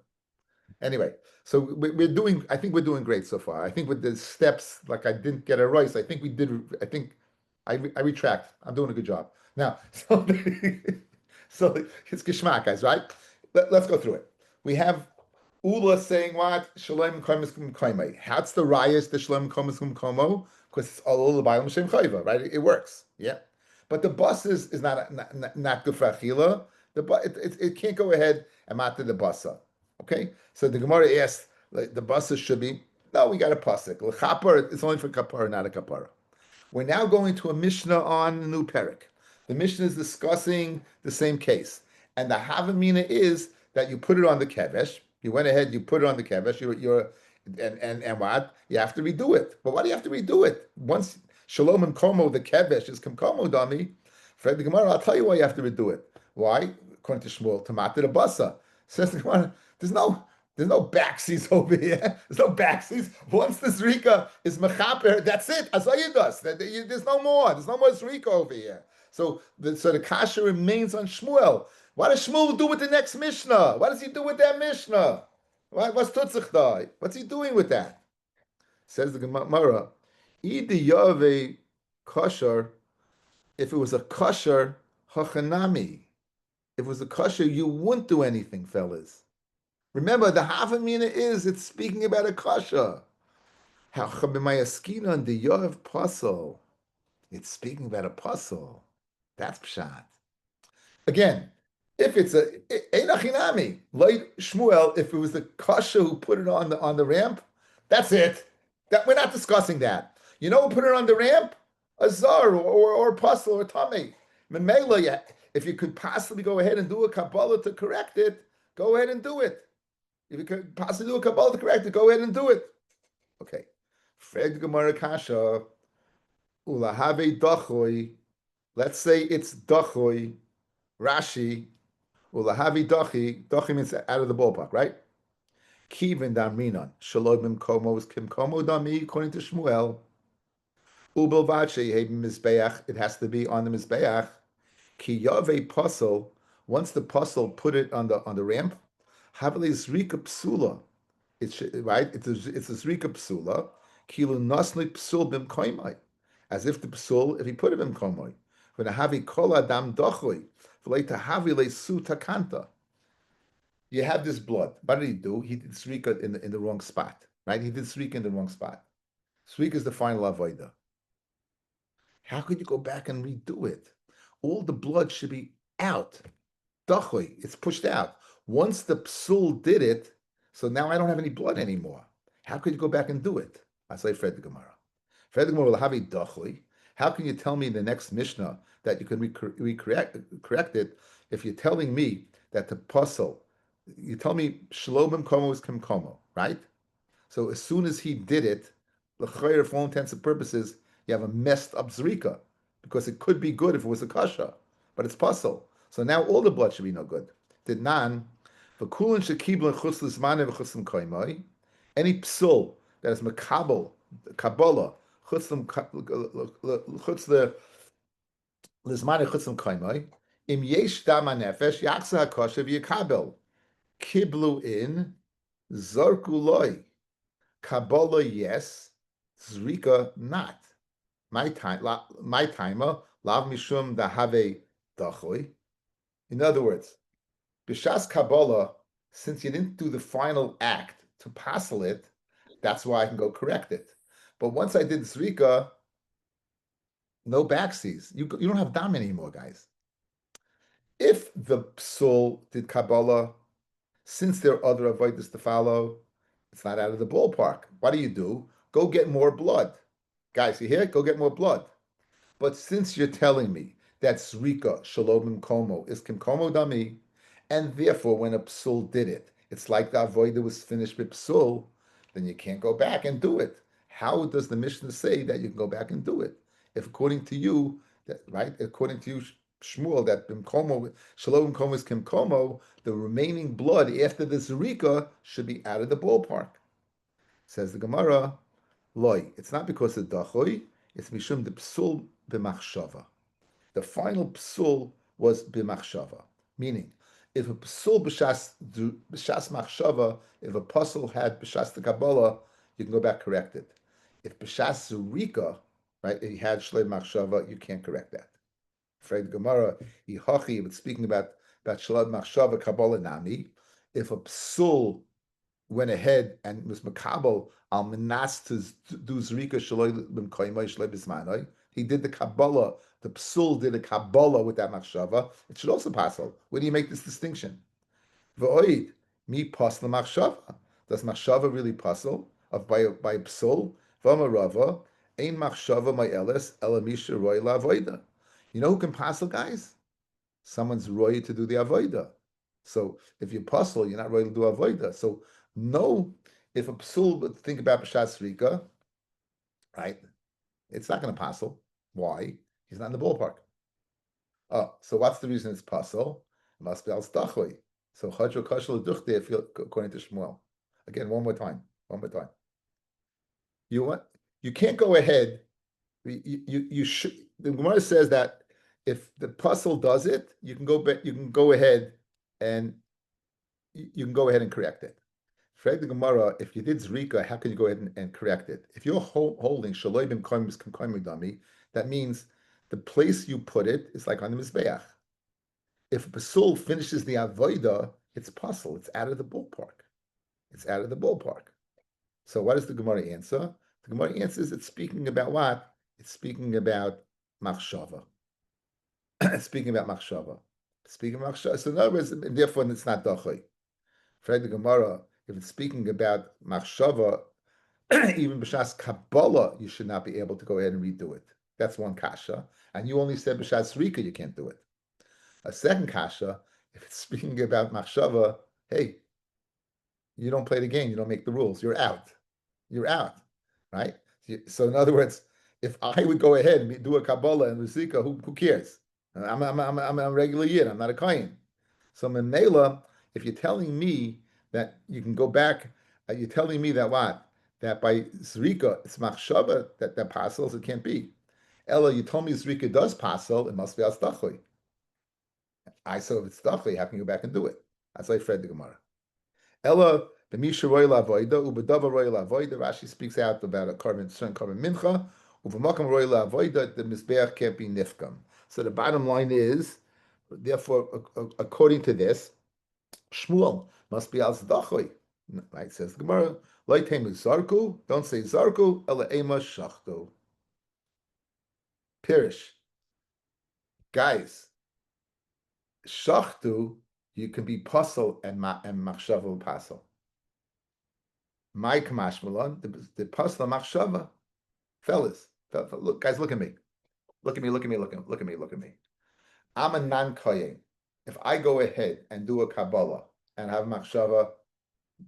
Anyway, so we're doing, I think we're doing great so far. I think with the steps, like I didn't get it right, I think we did, I retract. I'm doing a good job. Now, so, so it's Geshmak, guys, right? Let's go through it. We have Ula saying what? Shalom Komis Koimei. How's the rayas, the Shalom Komis Komo? Because it's all the Bailam Shem Chayva, right? It works. Yeah. But the bus is not good for Achila. It can't go ahead and matter the basa. Okay? So the Gemara asked, like, the basa should be, no, we got a pasuk. L'chapar, it's only for kapara, not a kapara. We're now going to a Mishnah on the new Perek. The Mishnah is discussing the same case. And the Havamina is that you put it on the kevesh. You went ahead, you put it on the kevesh. And what? You have to redo it. But why do you have to redo it? Once Shalom and Komo, the kevesh is Komo Dami. Fred the Gemara, I'll tell you why you have to redo it. Why? According to Shmuel, Tamata the Basa. Says the Gemara, there's no backseas over here. There's no backseas. Once the Zrika is Mechaper, that's it. Azayidas. There's no more. There's no more Zrika over here. So the kasha remains on Shmuel. What does Shmuel do with the next Mishnah? What does he do with that Mishnah? What's Tutzichdai? What's he doing with that? Says the Gemara, Idi Yave kosher. If it was a kosher, hachanami. If it was a kosher, you wouldn't do anything, fellas. Remember, the Havamina is, it's speaking about a kosher. Chabimayaskina and the Yav puzzle. It's speaking about a puzzle. That's pshat. Again, if it's a Einachinami, like Shmuel, if it was the kosher who put it on the ramp, that's it. That we're not discussing that. You know who put it on the ramp? A zar or puzzle or tummy. Memela, if you could possibly go ahead and do a Kabbalah to correct it, go ahead and do it. If you could possibly do a Kabbalah to correct it, go ahead and do it. Okay. Freg Gemara Kasha. Ulahave Dachoy. Let's say it's Dachoy. Rashi. Ulahavi Dachi. Dachi means out of the ballpark, right? Kivin Darminan. Shalom Komos Kim Komo Dami, according to Shmuel. Ubel Vache Haben Mizbeach. It has to be on the Mizbeach. Ki Yave Puzzle. Once the puzzle put it on the ramp, Havale Zrika Psula. It's right. It's a Zrika Psula. Kilu Nasli Psul Bim Koimai. As if the Psul, if he put it in Koimai. When a Havi Kol Adam Dochoi. V'leita Havile Su Takanta. You have this blood. What did he do? He did Zrika in the wrong spot. Right? He did Zrika in the wrong spot. Zrika is the final avoida. How could you go back and redo it? All the blood should be out. Dachui, it's pushed out. Once the psul did it, so now I don't have any blood anymore. How could you go back and do it? I say Fred the Gemara. Fred the Gemara will have a dachui. How can you tell me in the next Mishnah that you can correct it if you're telling me that the puzzle, you tell me Shalomim Komo is Kim Komo, right? So as soon as he did it, l'chayr, for all intents and purposes, you have a messed up zrika, because it could be good if it was a kasha, but it's puzzle. So now all the blood should be no good. Did nan v'kulin shekibla chutz l'zmane v'chutzim koimai, any psul that is makabel kabbalah chutz the l'zmane chutzim koimai im yesh dam hanefesh yaksa hakosha v'yakabel kiblu in zarku loy kabbalah yes zrika not. My timer, lav mishum da have dachoy. In other words, b'shas Kabbalah, since you didn't do the final act to passel it, that's why I can go correct it. But once I did Zrika, no backseas. You don't have dam anymore, guys. If the psul did Kabbalah, since there are other avodas to follow, it's not out of the ballpark. What do? Go get more blood. Guys, you hear it? Go get more blood. But since you're telling me that Zrika, Shalom and Komo is Kim Komo Dami, and therefore when a psul did it, it's like the avodah was finished with psul, then you can't go back and do it. How does the Mishnah say that you can go back and do it? If according to you, right? According to you, Shmuel that bimkomo shalom bimkomo is kimkomo, the remaining blood after the zerika should be out of the ballpark. Says the Gemara, loy. It's not because of dachui. It's mishum the psul b'machshava. The final psul was b'machshava, meaning if a psul b'shas machshava, if a puzzle had b'shas the Kabbalah, you can go back correct it. If b'shas zerika, right, he had shlei machshava, you can't correct that. Afraid the Gemara, Yihachi, but speaking about shlei machshava Kabbalah nami, if a psul went ahead and was makabel al menas to do zrika shaloi b'mkoymai shaloi b'zmanoi. He did the Kabbalah. The psul did a Kabbalah with that machshava. It should also passel. Where do you make this distinction? V'oid mi pas machshava. Does machshava really passel of by psul? V'amarava ein machshava my eles elamisha roy la avoida. You know who can passel, guys? Someone's roy to do the avoida. So if you puzzle, you're not roy to do avoida. So no, if a psul would think about b'shas rika, right? It's not going to puzzle. Why? He's not in the ballpark. Oh, so what's the reason it's puzzle? It must be al stachui. So chadro kashal duchte, according to Shmuel. Again, one more time. You can't go ahead. You should. The Gemara says that if the puzzle does it, you can go ahead and correct it. Frag the Gemara, if you did zrika, how can you go ahead and correct it? If you're holding shaloi b'mkoym dami, that means the place you put it is like on the mizbeach. If a pasul finishes the avoida, it's puzzle. It's out of the ballpark. So what does the Gemara answer? The Gemara answers it's speaking about what? It's speaking about machshava. So in other words, and therefore it's not dachui. Frag the Gemara, if it's speaking about machshava, even b'shas Kabbalah, you should not be able to go ahead and redo it. That's one kasha. And you only said b'shas rika, you can't do it. A second kasha, if it's speaking about machshava, hey, you don't play the game, you don't make the rules, you're out, right? So in other words, if I would go ahead and do a Kabbalah and Rusika, who cares? I'm a regular yid, I'm not a kohen. So Memela, if you're telling me that you can go back, you're telling me that what? That by Zrika, it's machshava that passels, it can't be. Ella, you told me Zrika does passel, it must be al stachui. I said, if it's stachui, how can you go back and do it? That's like Fred the Gemara. Ella, b'misha roy la'avoida, u'b'dava roy la'avoida, Rashi speaks out about a certain carbon mincha, u'v'makam roy la'avoida, the mizbeach can't be nifkam. So the bottom line is, therefore, according to this, Shmuel must be al zdachui. Right, says the Gemara, loitemu zarku, don't say zarku, ela ema shachtu. Pirish. Guys, shachtu, you can be puzzle and machshava puzzle. My kamashmalon, the puzzle machshava. Fellas, look, guys, look at me. Look at me. I'm a non-kohen. If I go ahead and do a Kabbalah and have machshava,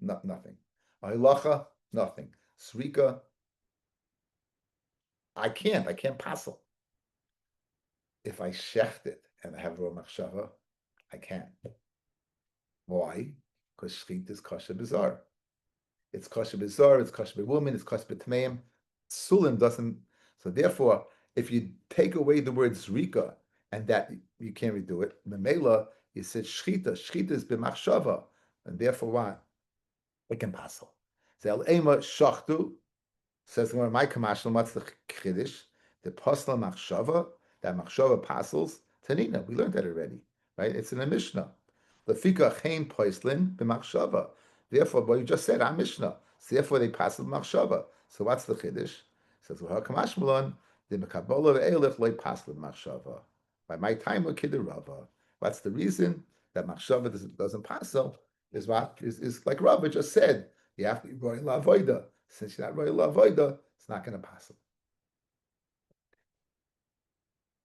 nothing. Hilacha, nothing. Srika, I can't puzzle. If I shecht it and I have raw machshava, I can. Why? Because shchit is kosher bizarre. It's kosher bizarre, it's kosher woman, it's kosher b'tmeim. Sulim doesn't. So therefore, if you take away the word zrika and that you can't redo it, memela, you said shchita. Shchita is b'machshava, and therefore what? It can passel. Zel ema shachtu says my kamashal. What's the chiddush? The pasla machshava, that machshava passels. Tanina, we learned that already, right? It's in the Mishnah. Lefika chein poislin b'machshava. Therefore, what you just said, I'm Mishnah. So therefore, they passel machshava. So what's the chiddush? Says well, kamashmalon the mekabola ve'elif loy passel machshava. By my time with Rava. What's the reason that machshava doesn't passel? Is what is like Rabbi just said. You have to be royal lavoida. Since you're not royal lavoida, it's not going to passel.